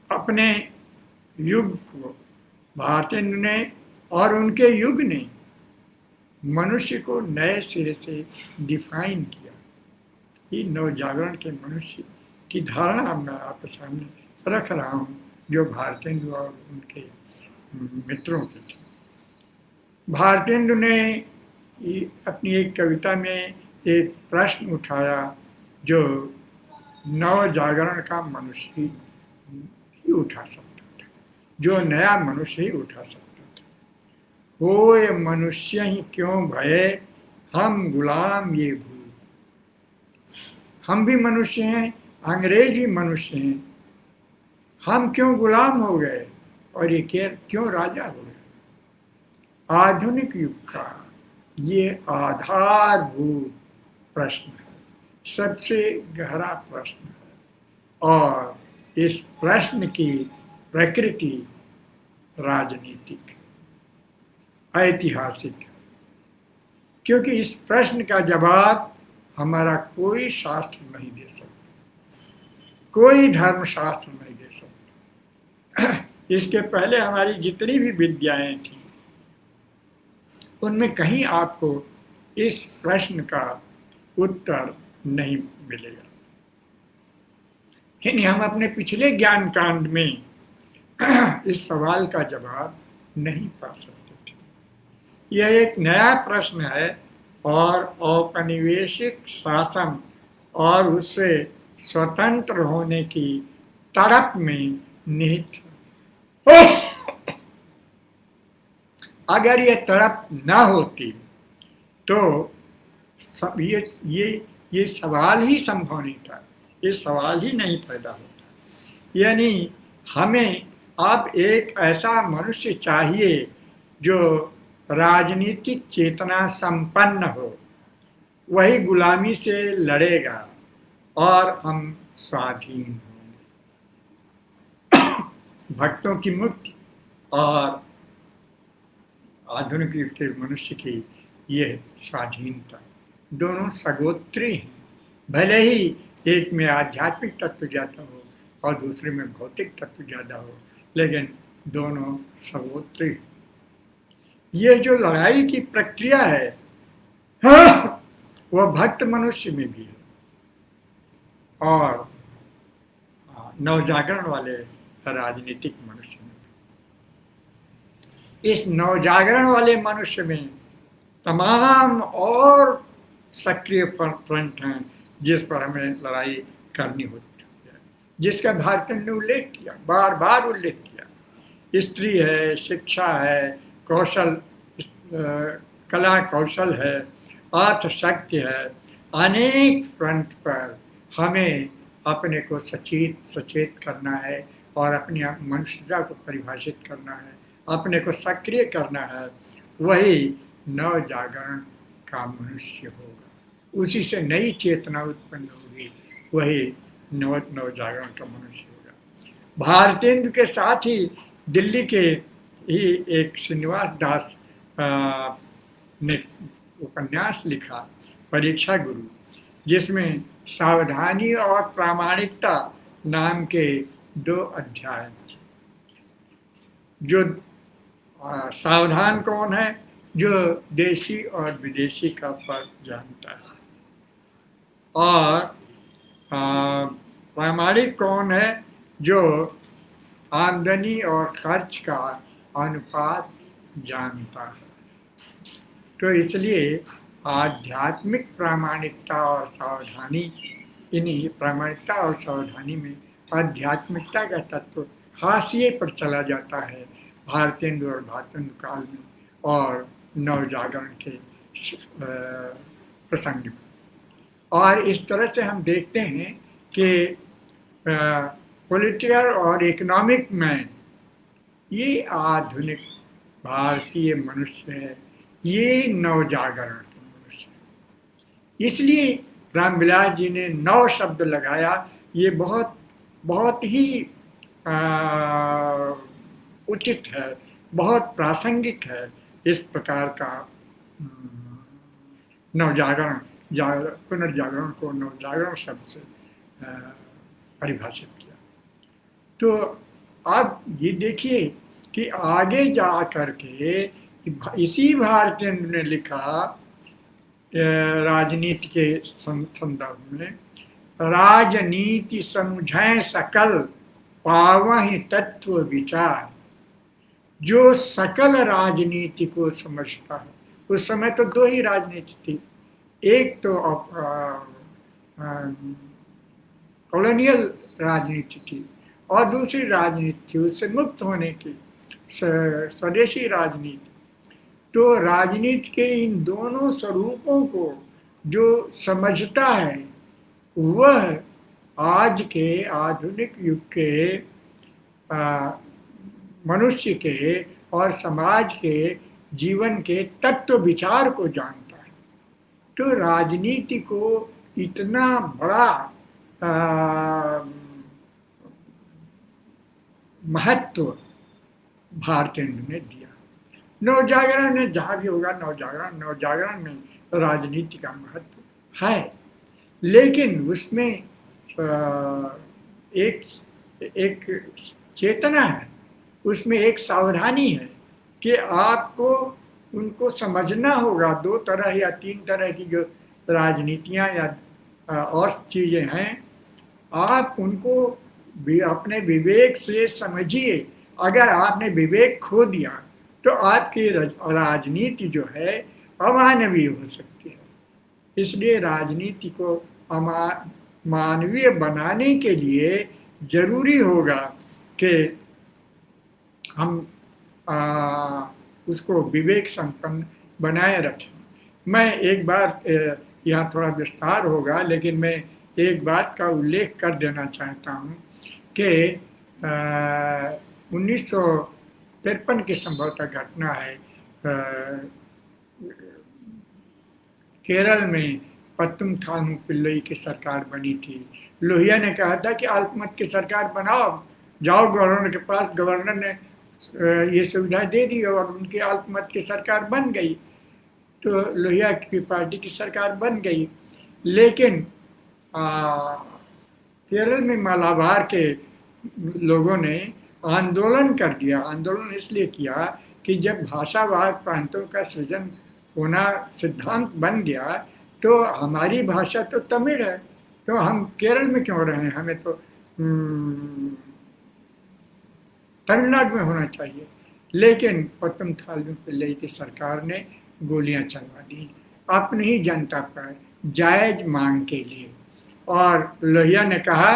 [SPEAKER 1] अपने युग को, भारतेंदु ने और उनके युग ने मनुष्य को नए सिरे से डिफाइन किया। ये नवजागरण के मनुष्य की धारणा मैं आपके सामने रख रहा हूँ, जो भारतेंदु और उनके मित्रों की थी। भारतेंदु ने अपनी एक कविता में एक प्रश्न उठाया जो नव जागरण का मनुष्य ही उठा सकता था, जो नया मनुष्य ही उठा सकता था। होए मनुष्य ही क्यों भये, हम गुलाम ये भूत। हम भी मनुष्य हैं, अंग्रेज भी मनुष्य हैं, हम क्यों गुलाम हो गए और ये क्यों राजा हो गए। आधुनिक युग का ये आधारभूत प्रश्न है, सबसे गहरा प्रश्न है। और इस प्रश्न की प्रकृति राजनीतिक, ऐतिहासिक, क्योंकि इस प्रश्न का जवाब हमारा कोई शास्त्र नहीं दे सकता, कोई धर्मशास्त्र नहीं दे सकता। इसके पहले हमारी जितनी भी विद्याएं थी उनमें कहीं आपको इस प्रश्न का उत्तर नहीं मिलेगा। यानी हम अपने पिछले ज्ञान कांड में इस सवाल का जवाब नहीं पा सकते थे। यह एक नया प्रश्न है और औपनिवेशिक शासन और उससे स्वतंत्र होने की तड़प में निहित है। अगर ये तड़प न होती तो ये सवाल ही संभव नहीं था, ये सवाल ही नहीं पैदा होता। यानी हमें अब एक ऐसा मनुष्य चाहिए जो राजनीतिक चेतना संपन्न हो, वही गुलामी से लड़ेगा और हम स्वाधीन होंगे। भक्तों की मुक्ति और आधुनिक युग के मनुष्य की ये स्वाधीनता दोनों सगोत्री हैं। भले ही एक में आध्यात्मिक तत्व ज़्यादा हो और दूसरे में भौतिक तत्व ज़्यादा हो, लेकिन दोनों सगोत्री। ये जो लड़ाई की प्रक्रिया है वह भक्त मनुष्य में भी है और नवजागरण वाले राजनीतिक मनुष्य में। इस नवजागरण वाले मनुष्य में तमाम और सक्रिय फ्रंट हैं जिस पर हमें लड़ाई करनी होती है, जिसका भारतेंदु ने उल्लेख किया, बार बार उल्लेख किया। स्त्री है, शिक्षा है, कौशल, कला कौशल है, अर्थशक्ति है। अनेक फ्रंट पर हमें अपने को सचेत करना है और अपनी मनुष्यता को परिभाषित करना है, अपने को सक्रिय करना है। वही नव जागरण का मनुष्य होगा, उसी से नई चेतना उत्पन्न होगी, वही नव जागरण का मनुष्य होगा। भारतेंदु के साथ ही दिल्ली के ही एक श्रीनिवास दास ने उपन्यास लिखा, परीक्षा गुरु, जिसमें सावधानी और प्रामाणिकता नाम के 2 अध्याय। जो सावधान कौन है? जो देशी और विदेशी का फर्क जानता है। और प्रामाणिक कौन है? जो आमदनी और खर्च का अनुपात जानता है। तो इसलिए आध्यात्मिक प्रामाणिकता और सावधानी, इन्हीं प्रामाणिकता और सावधानी में आध्यात्मिकता का तत्व हाशिए पर चला जाता है भारतेंदु और भारतेंदु काल में और नवजागरण के प्रसंग में। और इस तरह से हम देखते हैं कि पॉलिटिकल और इकोनॉमिक मैन, ये आधुनिक भारतीय मनुष्य है, ये नवजागरण के मनुष्य है। इसलिए रामविलास जी ने नव शब्द लगाया, ये बहुत बहुत ही उचित है, बहुत प्रासंगिक है इस प्रकार का नवजागरण, पुनर्जागरण को नवजागरण शब्द से परिभाषित किया। तो आप ये देखिए कि आगे जा करके इसी भारतेंदु ने लिखा राजनीति के संदर्भ में, राजनीति समझै सकल पावहि तत्व विचार। जो सकल राजनीति को समझता है, उस समय तो दो ही राजनीति थी, एक तो कॉलोनियल राजनीति थी और दूसरी राजनीति थी उससे मुक्त होने की, स्वदेशी राजनीति। तो राजनीति के इन दोनों स्वरूपों को जो समझता है, वह आज के आधुनिक युग के मनुष्य के और समाज के जीवन के तत्व विचार को जानता है। तो राजनीति को इतना बड़ा महत्व भारतेंदु ने दिया। नवजागरण ने जहाँ भी होगा, नवजागरण में राजनीति का महत्व है, लेकिन उसमें एक चेतना है, उसमें एक सावधानी है कि आपको उनको समझना होगा। दो तरह या तीन तरह की जो राजनीतियाँ या और चीज़ें हैं, आप उनको भी अपने विवेक से समझिए। अगर आपने विवेक खो दिया तो आपकी राजनीति जो है अमानवीय हो सकती है। इसलिए राजनीति को मानवीय बनाने के लिए जरूरी होगा कि हम उसको विवेक संपन्न बनाए रखें। मैं एक बार, यहाँ थोड़ा विस्तार होगा, लेकिन मैं एक बात का उल्लेख कर देना चाहता हूँ कि 1953 की संभवतः घटना है। केरल में पत्तुमथानु पिल्लई की सरकार बनी थी। लोहिया ने कहा था कि अल्पमत की सरकार बनाओ, जाओ गवर्नर के पास, गवर्नर ने ये सुविधा दे दी और उनकी अल्पमत की सरकार बन गई। तो लोहिया की पार्टी की सरकार बन गई। लेकिन केरल में मालाबार के लोगों ने आंदोलन कर दिया। आंदोलन इसलिए किया कि जब भाषावार प्रांतों का सृजन होना सिद्धांत बन गया, तो हमारी भाषा तो तमिल है, तो हम केरल में क्यों रहे हैं, हमें तो तमिलनाडु में होना चाहिए। लेकिन पत्तुमथानु पिल्लई की सरकार ने गोलियां चलवा दी अपनी ही जनता पर जायज मांग के लिए। और लोहिया ने कहा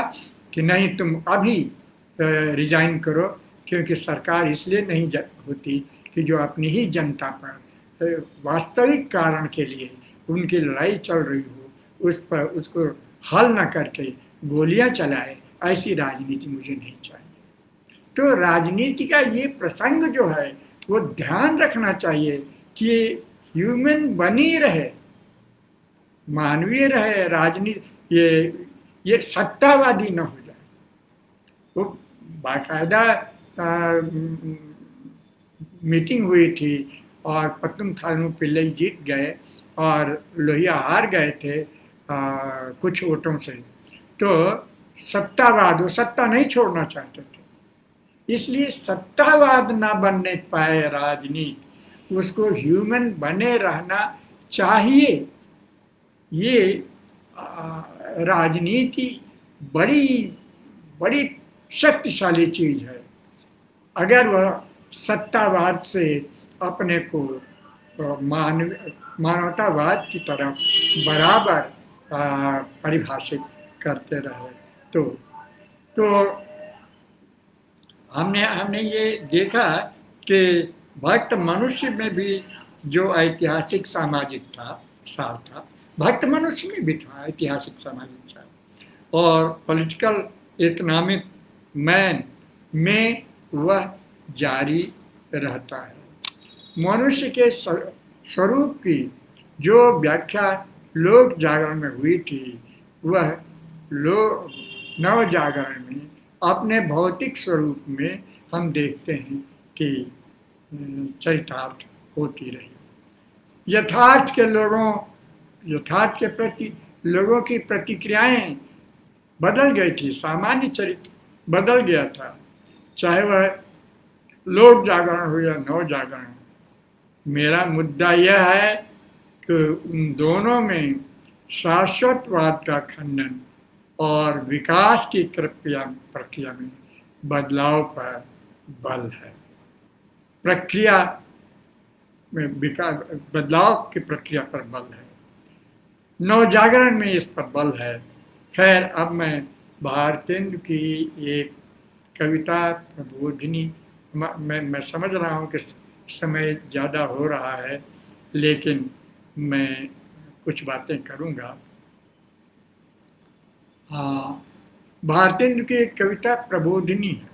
[SPEAKER 1] कि नहीं, तुम अभी रिजाइन करो, क्योंकि सरकार इसलिए नहीं होती कि जो अपनी ही जनता पर वास्तविक कारण के लिए उनकी लड़ाई चल रही हो, उस पर उसको हल न करके गोलियां चलाए। ऐसी राजनीति मुझे नहीं चाहिए। तो राजनीति का ये प्रसंग जो है वो ध्यान रखना चाहिए कि ह्यूमन बनी रहे, मानवीय रहे राजनीति, ये सत्तावादी न हो जाए। वो बाकायदा मीटिंग हुई थी और पत्तुमथानु पिल्लई जीत गए और लोहिया हार गए थे कुछ वोटों से। तो सत्तावाद, वो सत्ता नहीं छोड़ना चाहते थे, इसलिए सत्तावाद ना बनने पाए राजनीति, उसको ह्यूमन बने रहना चाहिए। ये राजनीति बड़ी बड़ी शक्तिशाली चीज है। अगर वह सत्तावाद से अपने को मानवतावाद की तरफ बराबर परिभाषित करते रहे तो हमने ये देखा कि भक्त मनुष्य में भी जो ऐतिहासिक सामाजिक सार था, भक्त मनुष्य में भी था ऐतिहासिक सामाजिक सार, और पॉलिटिकल इकोनॉमिक मैन में वह जारी रहता है। मनुष्य के स्वरूप की जो व्याख्या लोक जागरण में हुई थी, वह नव जागरण में अपने भौतिक स्वरूप में हम देखते हैं कि चरितार्थ होती रही। यथार्थ के प्रति लोगों की प्रतिक्रियाएं बदल गई थी, सामान्य चरित्र बदल गया था, चाहे वह लोक जागरण हो या नव जागरण। मेरा मुद्दा यह है कि उन दोनों में शाश्वतवाद का खंडन और विकास की प्रक्रिया में बदलाव पर बल है। प्रक्रिया में बदलाव की प्रक्रिया पर बल है, नवजागरण में इस पर बल है। खैर, अब मैं भारतेंदु की एक कविता प्रबोधिनी, मैं समझ रहा हूँ कि समय ज़्यादा हो रहा है, लेकिन मैं कुछ बातें करूँगा। भारतेंदु की एक कविता प्रबोधिनी है।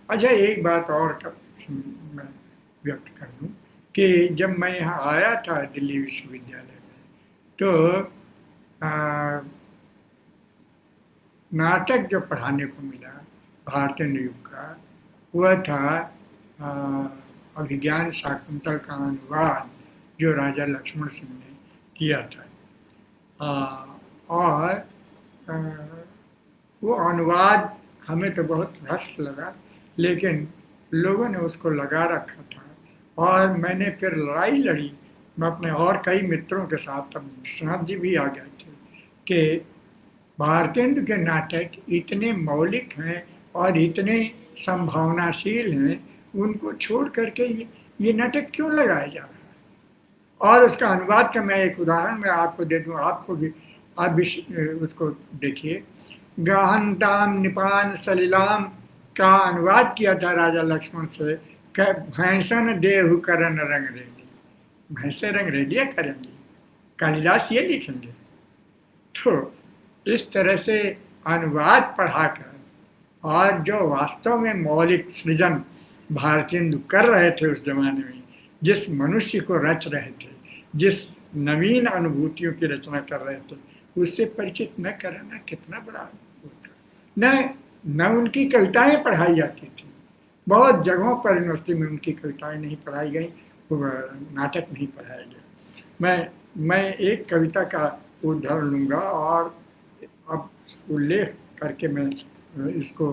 [SPEAKER 1] अच्छा, एक बात और मैं व्यक्त कर दूँ कि जब मैं यहाँ आया था दिल्ली विश्वविद्यालय में, तो नाटक जो पढ़ाने को मिला भारतेंदु युग का, वह था अभिज्ञान शाकुंतल का अनुवाद जो राजा लक्ष्मण सिंह ने किया था। और वो अनुवाद हमें तो बहुत भ्रष्ट लगा, लेकिन लोगों ने उसको लगा रखा था। और मैंने फिर लड़ाई लड़ी, मैं अपने और कई मित्रों के साथ, तब विश्वनाथ जी भी आ गए थे, कि भारतेंदु के नाटक इतने मौलिक हैं और इतने संभावनाशील हैं, उनको छोड़ करके ये नाटक क्यों लगाया जा रहा है। और उसका अनुवाद का मैं एक उदाहरण मैं आपको दे दूँ, आपको भी आप भी उसको देखिए। गहनताम निपान सलिलाम का अनुवाद किया था राजा लक्ष्मण से, भैंसन देहु करन रंग रेली, भैंसे रंग रेलिया करेंगी, कालिदास ये लिखेंगे। तो इस तरह से अनुवाद पढ़ाकर, और जो वास्तव में मौलिक सृजन भारतेंदु कर रहे थे उस जमाने में, जिस मनुष्य को रच रहे थे, जिस नवीन अनुभूतियों की रचना कर रहे थे, उससे परिचित न कराना कितना बड़ा होता। न उनकी कविताएं पढ़ाई जाती थी, बहुत जगहों पर यूनिवर्सिटी में उनकी कविताएं नहीं पढ़ाई गई, नाटक नहीं पढ़ाया गया। मैं एक कविता का उदाहरण लूँगा और अब उल्लेख करके मैं इसको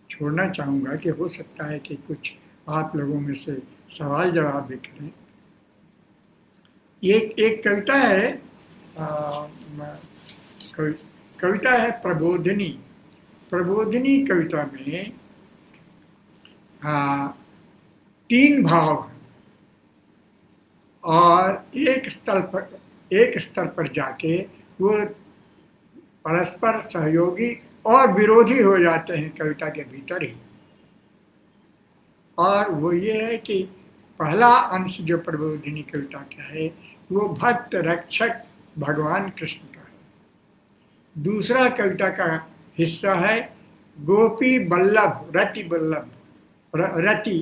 [SPEAKER 1] छोड़ना चाहूँगा कि हो सकता है कि कुछ आप लोगों में से सवाल जवाब भी करें। एक कविता है, कविता है प्रबोधिनी। प्रबोधिनी कविता में 3 भाव हैं, और एक स्तर पर जाके वो परस्पर सहयोगी और विरोधी हो जाते हैं कविता के भीतर ही। और वो ये है कि पहला अंश जो प्रबोधिनी कविता का है, वो भक्त रक्षक भगवान कृष्ण का है। दूसरा कविता का हिस्सा है गोपी बल्लभ, रति बल्लभ, रति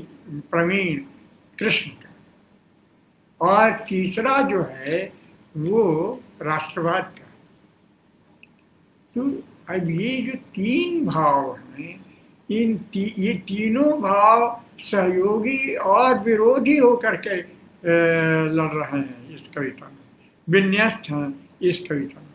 [SPEAKER 1] प्रवीण कृष्ण का। और तीसरा जो है वो राष्ट्रवाद का। तो अब ये जो 3 भाव हैं, ये तीनों भाव सहयोगी और विरोधी होकर के लड़ रहे हैं इस कविता में, विन्यस्त हैं इस कविता में।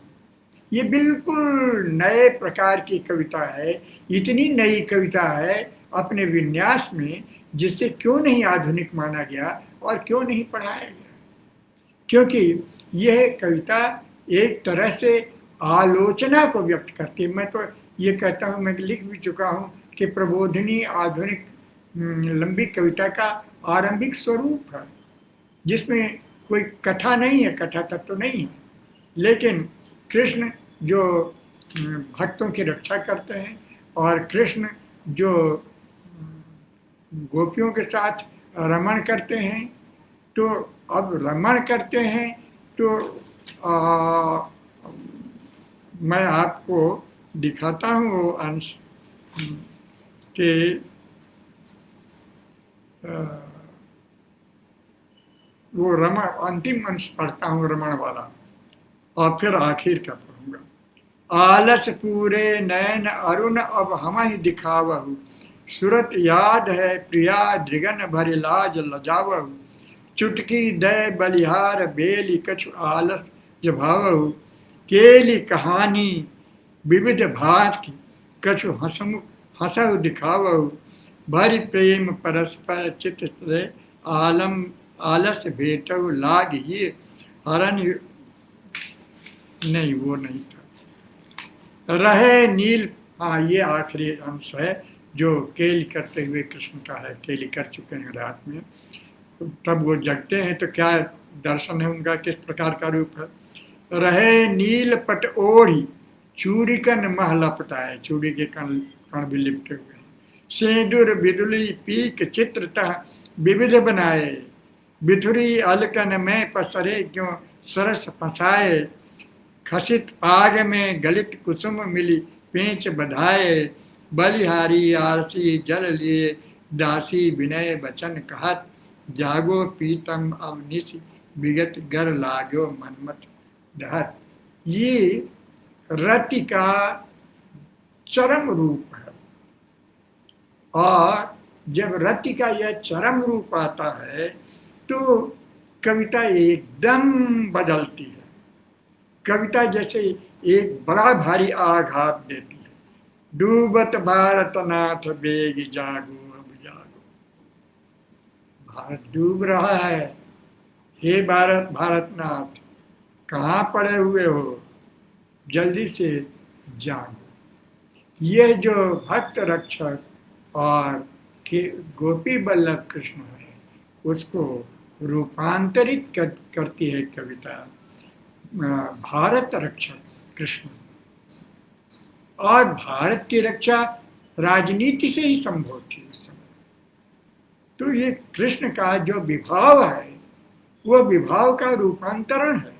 [SPEAKER 1] ये बिल्कुल नए प्रकार की कविता है, इतनी नई कविता है अपने विन्यास में, जिससे क्यों नहीं आधुनिक माना गया और क्यों नहीं पढ़ाया गया। क्योंकि यह कविता एक तरह से आलोचना को व्यक्त करती है। मैं तो ये कहता हूँ, मैं लिख भी चुका हूँ कि प्रबोधिनी आधुनिक लंबी कविता का आरंभिक स्वरूप है, जिसमें कोई कथा नहीं है, कथा तत्व नहीं है, लेकिन कृष्ण जो भक्तों की रक्षा करते हैं, और कृष्ण जो गोपियों के साथ रमण करते हैं। तो अब रमण करते हैं तो मैं आपको दिखाता हूँ वो अंश कि वो रमण अंतिम अंश पढ़ता हूँ रमण वाला, और फिर आखिर का पढ़ूंगा। आलस पूरे नयन अरुण अब हम ही दिखावहु, सूरत याद है प्रिया दृगन भरी लाज लजावहु, चुटकी दय बलिहार बेली कछु आलस जभावहु, केली कहानी विविध भात की कछु हसमुख हसहु दिखावहु, भरि प्रेम परस्पर चित से आलम आलस भेटव लाग ये हरण। नहीं, वो नहीं था। रहे नील, हाँ ये आखिरी अंश है जो केली करते हुए कृष्ण का है। केली कर चुके हैं रात में, तब वो जगते हैं तो क्या दर्शन है उनका, किस प्रकार का रूप है। रहे नील पट ओढ़ी चूड़िकन मह लपटाए, चूड़ी के कण कण भी लिपटे हुए हैं। सेंदूर बिदुली पीक चित्रतः विविध बनाए, बिथुरी अलकन में पसरे क्यों सरस फसाए, खसित पाग में गलित कुसुम मिली पेंच बधाए, बलिहारी आरसी जल लिए दासी विनय बचन कहत, जागो पीतम अवनिश विगत गर लागो मनमत डहत। ये रति का चरम रूप है, और जब रति का यह चरम रूप आता है तो कविता एकदम बदलती है। कविता जैसे एक बड़ा भारी आघात देती है। डूबत भारत नाथ बेग जागो अब जागो, भारत डूब रहा है, हे भारत भारतनाथ कहाँ पड़े हुए हो, जल्दी से जागो। यह जो भक्त रक्षक और गोपी बल्लभ कृष्ण है उसको रूपांतरित करती है कविता भारत रक्षक कृष्ण। और भारत की रक्षा राजनीति से ही संभव थी उस समय। तो ये कृष्ण का जो विभाव है वो विभाव का रूपांतरण है,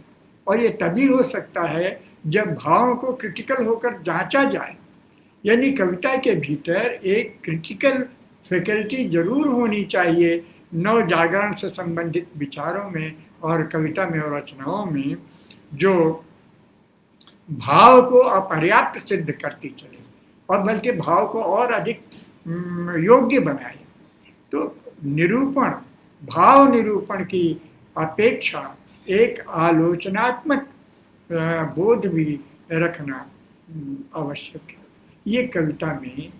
[SPEAKER 1] और ये तभी हो सकता है जब भावों को क्रिटिकल होकर जांचा जाए। यानी कविता के भीतर एक क्रिटिकल फैकल्टी जरूर होनी चाहिए नव जागरण से संबंधित विचारों में और कविता में और रचनाओं में, जो भाव को अपर्याप्त सिद्ध करती चले और बल्कि भाव को और अधिक योग्य बनाए। तो निरूपण, भाव निरूपण की अपेक्षा एक आलोचनात्मक बोध भी रखना आवश्यक है। ये कविता में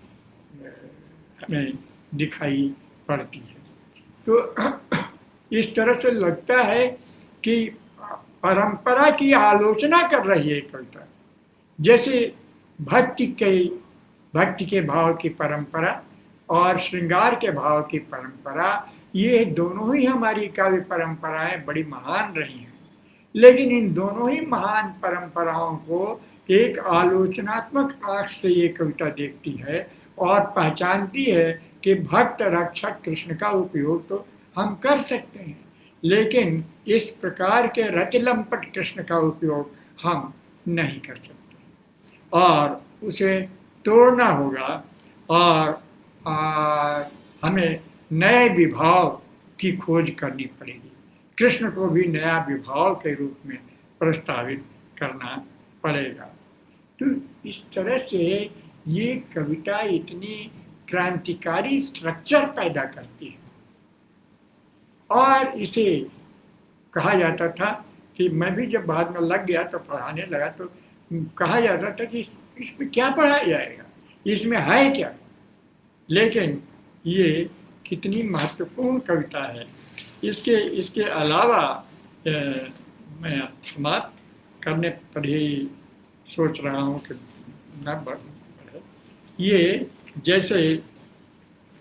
[SPEAKER 1] हमें दिखाई पड़ती है। तो इस तरह से लगता है कि परंपरा की आलोचना कर रही है कविता, जैसे भक्ति के भाव की परंपरा और श्रृंगार के भाव की परंपरा, ये दोनों ही हमारी काव्य परंपराएं बड़ी महान रही हैं। लेकिन इन दोनों ही महान परंपराओं को एक आलोचनात्मक आंख से ये कविता देखती है और पहचानती है कि भक्त रक्षक कृष्ण का उपयोग तो हम कर सकते हैं, लेकिन इस प्रकार के रतिलंपट कृष्ण का उपयोग हम नहीं कर सकते और उसे तोड़ना होगा। और हमें नए विभाव की खोज करनी पड़ेगी, कृष्ण को भी नया विभाव के रूप में प्रस्तावित करना पड़ेगा। तो इस तरह से ये कविता इतनी क्रांतिकारी स्ट्रक्चर पैदा करती है। और इसे कहा जाता था कि मैं भी जब बाद में लग गया तो पढ़ाने लगा तो कहा जाता था कि इसमें क्या पढ़ाया जाएगा, इसमें है क्या। लेकिन ये कितनी महत्वपूर्ण कविता है। इसके अलावा मैं समाप्त करने पर ही सोच रहा हूँ कि न बढ़े। ये जैसे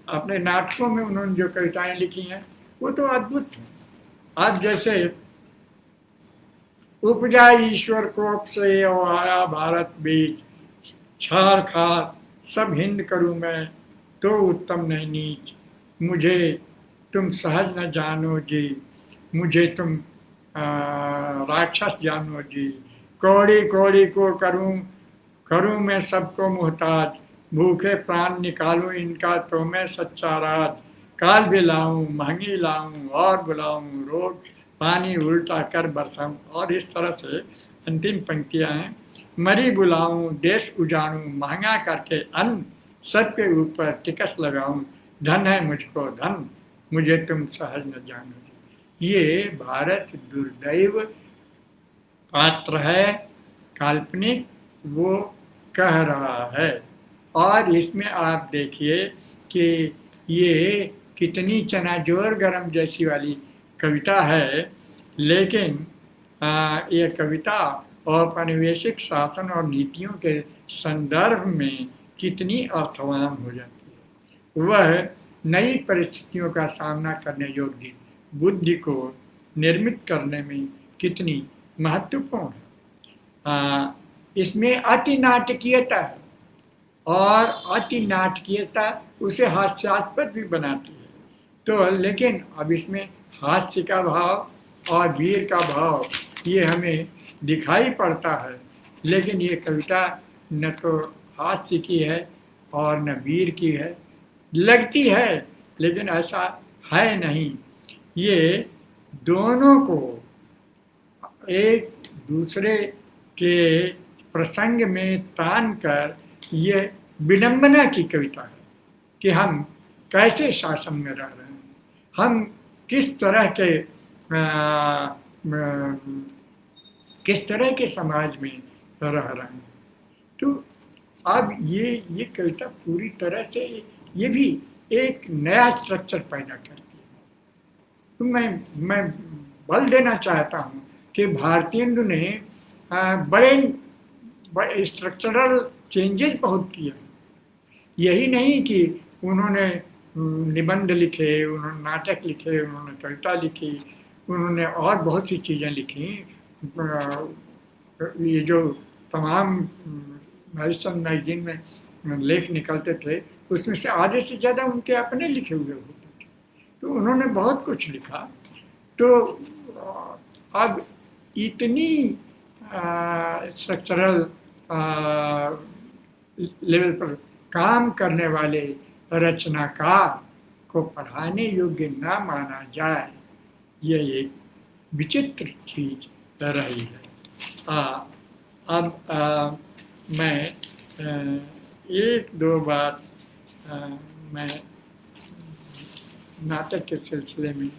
[SPEAKER 1] अपने नाटकों में उन्होंने जो कविताएं लिखी हैं वो तो अद्भुत हैं। अब जैसे उपजा ईश्वर कोप से और आया भारत बीच, छार खार सब हिंद करूँ मैं तो उत्तम नहीं नीच, मुझे तुम सहज न जानो जी, मुझे तुम राक्षस जानो जी, कौड़ी कौड़ी को करूं करूँ मैं सबको मोहताज, भूखे प्राण निकालूं इनका तो मैं सच्चा राज। काल भी लाऊं महंगी लाऊं और बुलाऊं रोग, पानी उल्टा कर बरसाऊं। और इस तरह से अंतिम पंक्तियां हैं। मरी बुलाऊं देश उजाड़ूं महंगा करके अन्न, सबके ऊपर टिकस लगाऊं। धन है मुझको धन, मुझे तुम सहज न जानो। ये भारत दुर्दैव पात्र है, काल्पनिक, वो कह रहा है। और इसमें आप देखिए कि ये कितनी चनाजोर गरम जैसी वाली कविता है, लेकिन ये कविता औपनिवेशिक शासन और नीतियों के संदर्भ में कितनी अर्थवान हो जाती है। वह नई परिस्थितियों का सामना करने योग्य बुद्धि को निर्मित करने में कितनी महत्वपूर्ण है। इसमें अति नाटकीयता है, और अति नाटकीयता उसे हास्यास्पद भी बनाती है। तो लेकिन अब इसमें हास्य का भाव और वीर का भाव ये हमें दिखाई पड़ता है, लेकिन ये कविता न तो हास्य की है और न वीर की है। लगती है लेकिन ऐसा है नहीं। ये दोनों को एक दूसरे के प्रसंग में तान कर ये विडंबना की कविता है कि हम कैसे शासन में रह रहे हैं, हम किस तरह के किस तरह के समाज में रह रहे हैं। तो अब ये कविता पूरी तरह से ये भी एक नया स्ट्रक्चर पैदा करती है। तो मैं बल देना चाहता हूँ कि भारतेंदु ने बड़े स्ट्रक्चरल चेंजेस बहुत किए। यही नहीं कि उन्होंने निबंध लिखे, उन्होंने नाटक लिखे, उन्होंने कविता लिखी, उन्होंने और बहुत सी चीज़ें लिखी। ये जो तमाम मैगजीन में लेख निकलते थे, उसमें से आधे से ज़्यादा उनके अपने लिखे हुए होते थे। तो उन्होंने बहुत कुछ लिखा। तो अब इतनी स्ट्रक्चरल लेवल पर काम करने वाले रचनाकार को पढ़ाने योग्य न माना जाए, यह एक विचित्र चीज रही है। अब मैं एक दो बात मैं नाटक के सिलसिले में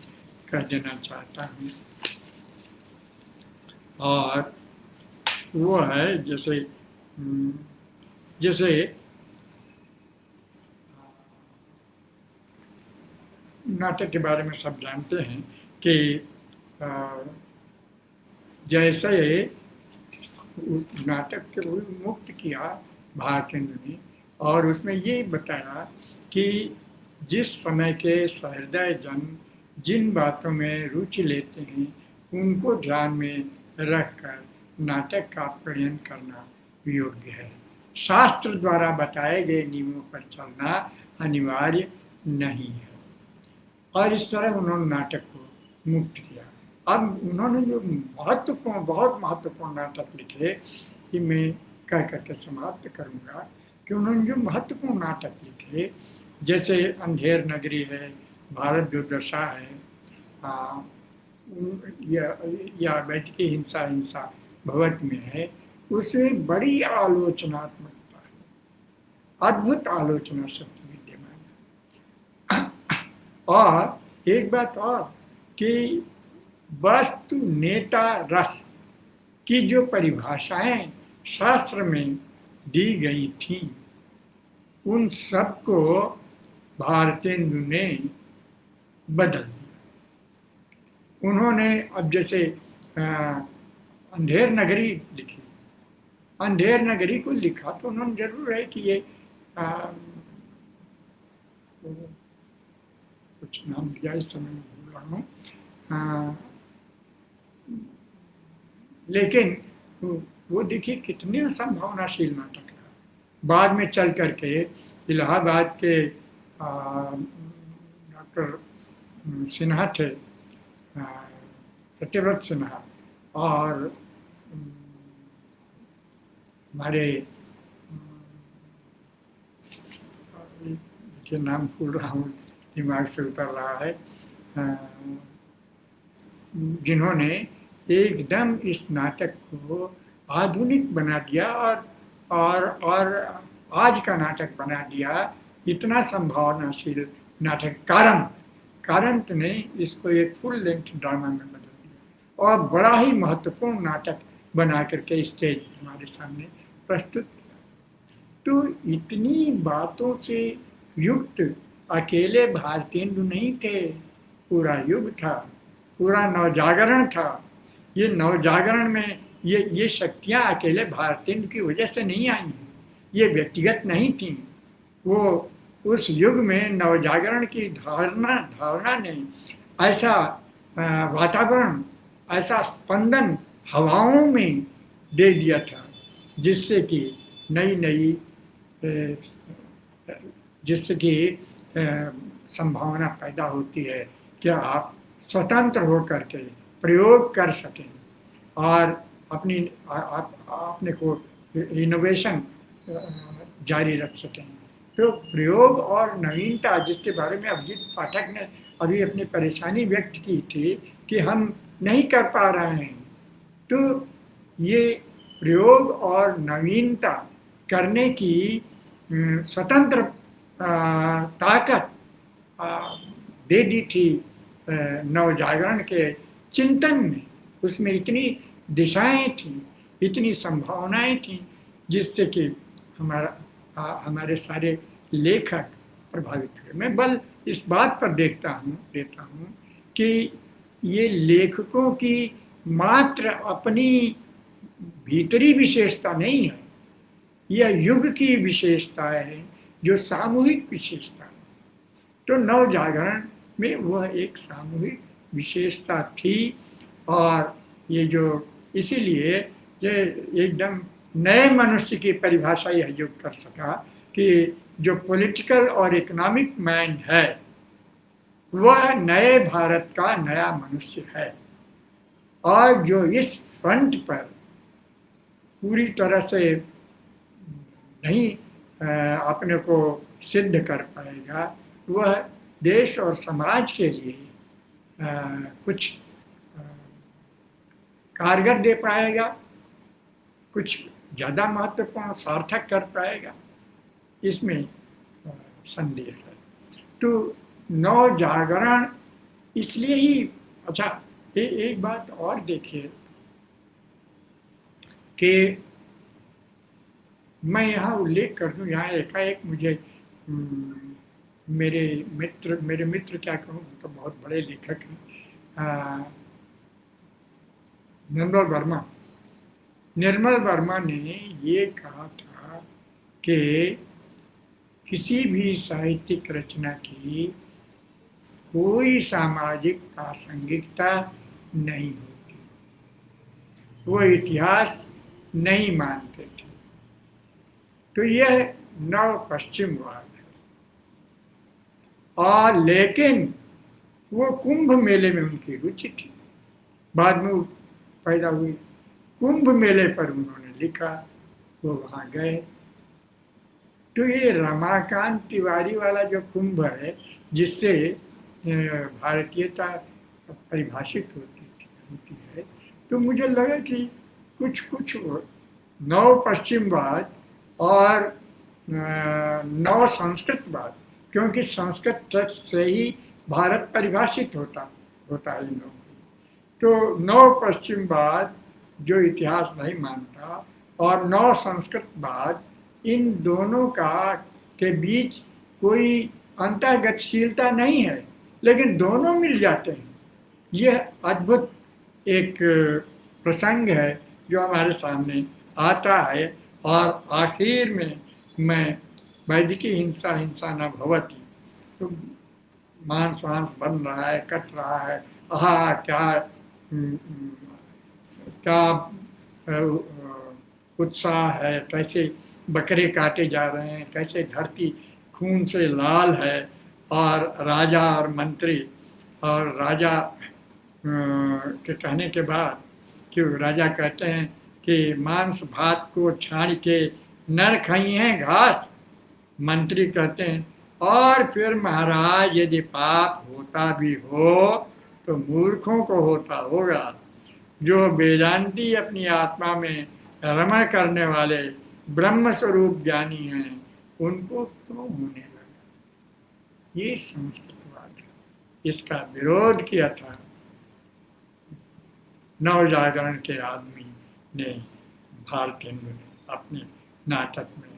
[SPEAKER 1] कह देना चाहता हूँ, और वो है जैसे नाटक के बारे में सब जानते हैं कि जैसे नाटक के मुक्त किया भारतेंदु ने, और उसमें ये बताया कि जिस समय के सहृदय जन जिन बातों में रुचि लेते हैं उनको ध्यान में रखकर नाटक का प्रयत्न करना योग्य है। शास्त्र द्वारा बताए गए नियमों पर चलना अनिवार्य नहीं है। और इस तरह उन्होंने नाटक को मुक्त किया। अब उन्होंने जो बहुत महत्वपूर्ण नाटक लिखे, कि मैं कह करके समाप्त करूँगा कि उन्होंने जो महत्वपूर्ण नाटक लिखे, जैसे अंधेर नगरी है, भारत दुर्दशा है, या वैदिकी हिंसा भगवत में है, उसमें बड़ी आलोचनात्मकता है, अद्भुत आलोचना शक्ति विद्यमान है। और एक बात और कि वस्तु नेता रस की जो परिभाषाएं शास्त्र में दी गई थी, उन सबको भारतेंदु ने बदल दिया। उन्होंने अब जैसे अंधेर नगरी लिखी, अंधेर नगरी को लिखा तो उन्होंने जरूर है कि ये कुछ नाम दिया, इस समय भूल रहा हूँ, लेकिन वो देखिए कितने संभावनाशील नाटक है। बाद में चल करके इलाहाबाद के डॉक्टर सिन्हा थे, सत्यव्रत सिन्हा, और हमारे देखिए नाम भूल रहा हूँ, दिमाग से उतर रहा है, जिन्होंने एकदम इस नाटक को आधुनिक बना दिया और आज का नाटक बना दिया, इतना संभावनाशील नाटक। कारंत ने इसको एक फुल लेंथ ड्रामा में बदल दिया और बड़ा ही महत्वपूर्ण नाटक बना करके स्टेज हमारे सामने प्रस्तुत किया। तो इतनी बातों से युक्त अकेले भारतेंदु नहीं थे, पूरा युग था, पूरा नवजागरण था। ये नवजागरण में ये शक्तियाँ अकेले भारतेंदु की वजह से नहीं आई हैं, ये व्यक्तिगत नहीं थी। वो उस युग में नवजागरण की धारणा ने ऐसा वातावरण, ऐसा स्पंदन हवाओं में दे दिया था, जिससे कि जिससे कि संभावना पैदा होती है कि आप स्वतंत्र होकर के प्रयोग कर सकें और अपने को इनोवेशन जारी रख सकें। तो प्रयोग और नवीनता, जिसके बारे में अभिजीत पाठक ने अभी अपनी परेशानी व्यक्त की थी कि हम नहीं कर पा रहे हैं, तो ये प्रयोग और नवीनता करने की स्वतंत्र ताकत दे दी थी नवजागरण के चिंतन में। उसमें इतनी दिशाएं थी, इतनी संभावनाएं थी, जिससे कि हमारे सारे लेखक प्रभावित हुए। मैं बल इस बात पर देता हूँ कि ये लेखकों की मात्र अपनी भीतरी विशेषता नहीं है, यह युग की विशेषता है, जो सामूहिक विशेषता है। तो नवजागरण में वह एक सामूहिक विशेषता थी और ये जो इसीलिए ये एकदम नए मनुष्य की परिभाषा यह युग कर सका कि जो पॉलिटिकल और इकोनॉमिक मैन है वह नए भारत का नया मनुष्य है, और जो इस फ्रंट पर पूरी तरह से नहीं अपने को सिद्ध कर पाएगा, वह देश और समाज के लिए कुछ कारगर दे पाएगा, कुछ ज़्यादा महत्वपूर्ण सार्थक कर पाएगा, इसमें संदेह है। तो नवजागरण इसलिए ही अच्छा। एक बात और देखिए कि मैं यहाँ उल्लेख कर दूँ, यहाँ एकाएक मुझे मेरे मित्र क्या कहूँ, तो बहुत बड़े लेखक हैं, निर्मल वर्मा ने ये कहा था कि किसी भी साहित्यिक रचना की कोई सामाजिक प्रासंगिकता नहीं होती, वो इतिहास नहीं मानते थे। तो यह नव पश्चिमवाद है। और लेकिन वो कुंभ मेले में उनकी रुचि थी, बाद में पैदा हुई। कुंभ मेले पर उन्होंने लिखा, वो वहाँ गए। तो ये रमाकांत तिवारी वाला जो कुंभ है, जिससे भारतीयता परिभाषित होती है, तो मुझे लगा कि कुछ नव पश्चिमवाद और नव संस्कृतवाद, क्योंकि संस्कृत टेक्स्ट से ही भारत परिभाषित होता है इन लोगों को। तो नव पश्चिमवाद जो इतिहास नहीं मानता और नव संस्कृतवाद, इन दोनों के बीच कोई अंतर्गतशीलता नहीं है, लेकिन दोनों मिल जाते हैं। यह अद्भुत एक प्रसंग है जो हमारे सामने आता है। और आखिर में मैं वैदिकी हिंसा न भवति, तो मांस वांस बन रहा है, कट रहा है, क्या उत्साह है, कैसे बकरे काटे जा रहे हैं, कैसे धरती खून से लाल है, और राजा और मंत्री, और राजा के कहने के बाद कि राजा कहते हैं कि मांस भात को छान के नर खाई हैं घास, मंत्री कहते हैं, और फिर महाराज यदि पाप होता भी हो तो मूर्खों को होता होगा, जो वेदांती अपनी आत्मा में रमण करने वाले ब्रह्म स्वरूप ज्ञानी हैं उनको क्यों होने लगा। ये संस्कृतवाद है। इसका विरोध किया था नवजागरण के आदमी ने, भारत हिंदू ने, अपने नाटक में,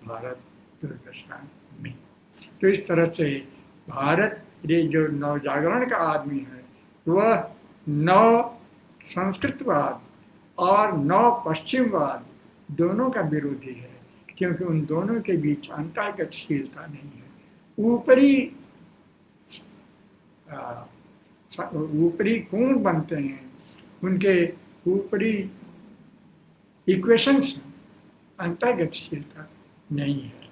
[SPEAKER 1] भारत दुर्दशा में। तो इस तरह से भारत, ये जो नवजागरण का आदमी है वह नव संस्कृतवाद और नव पश्चिमवाद दोनों का विरोधी है, क्योंकि उन दोनों के बीच अंतर्गतशीलता नहीं है। ऊपरी कोण बनते हैं, उनके ऊपरी इक्वेशंस, अंतर्गतशीलता नहीं है।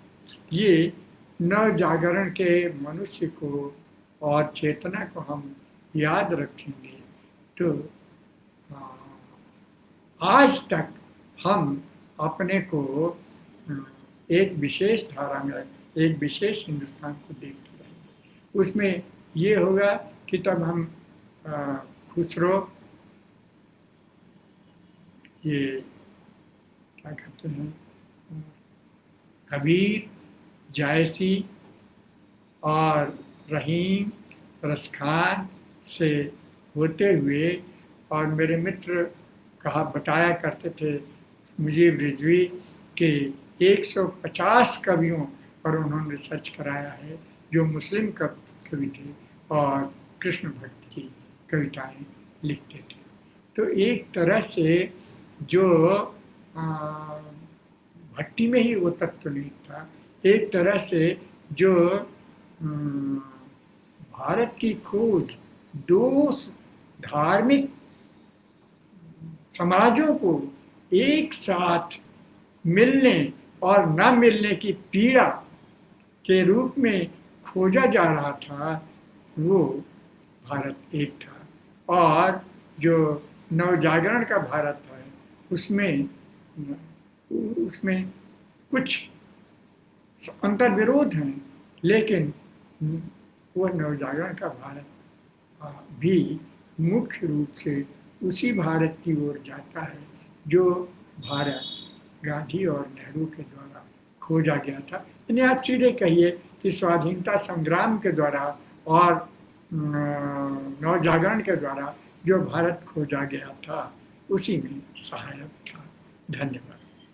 [SPEAKER 1] ये नवजागरण के मनुष्य को और चेतना को हम याद रखेंगे तो आज तक हम अपने को एक विशेष धारा में, एक विशेष हिंदुस्तान को देखते रहेंगे। उसमें ये होगा कि तब हम खुसरो, ये क्या कहते हैं, कबीर, जायसी और रहीम, रसखान से होते हुए, और मेरे मित्र बताया करते थे मुजीब रिजवी के 150 कवियों पर उन्होंने सर्च कराया है जो मुस्लिम कवि थे और कृष्ण भक्त की कविताएं लिखते थे। तो एक तरह से जो भक्ति में ही वो तत्व नहीं था, एक तरह से जो भारत की खोज दो धार्मिक समाजों को एक साथ मिलने और न मिलने की पीड़ा के रूप में खोजा जा रहा था, वो भारत एक था। और जो नवजागरण का भारत है उसमें कुछ अंतर्विरोध हैं, लेकिन वो नवजागरण का भारत भी मुख्य रूप से उसी भारत की ओर जाता है जो भारत गांधी और नेहरू के द्वारा खोजा गया था। यानी आप सीधे कहिए कि स्वाधीनता संग्राम के द्वारा और नवजागरण के द्वारा जो भारत खोजा गया था उसी में सहायक था। धन्यवाद।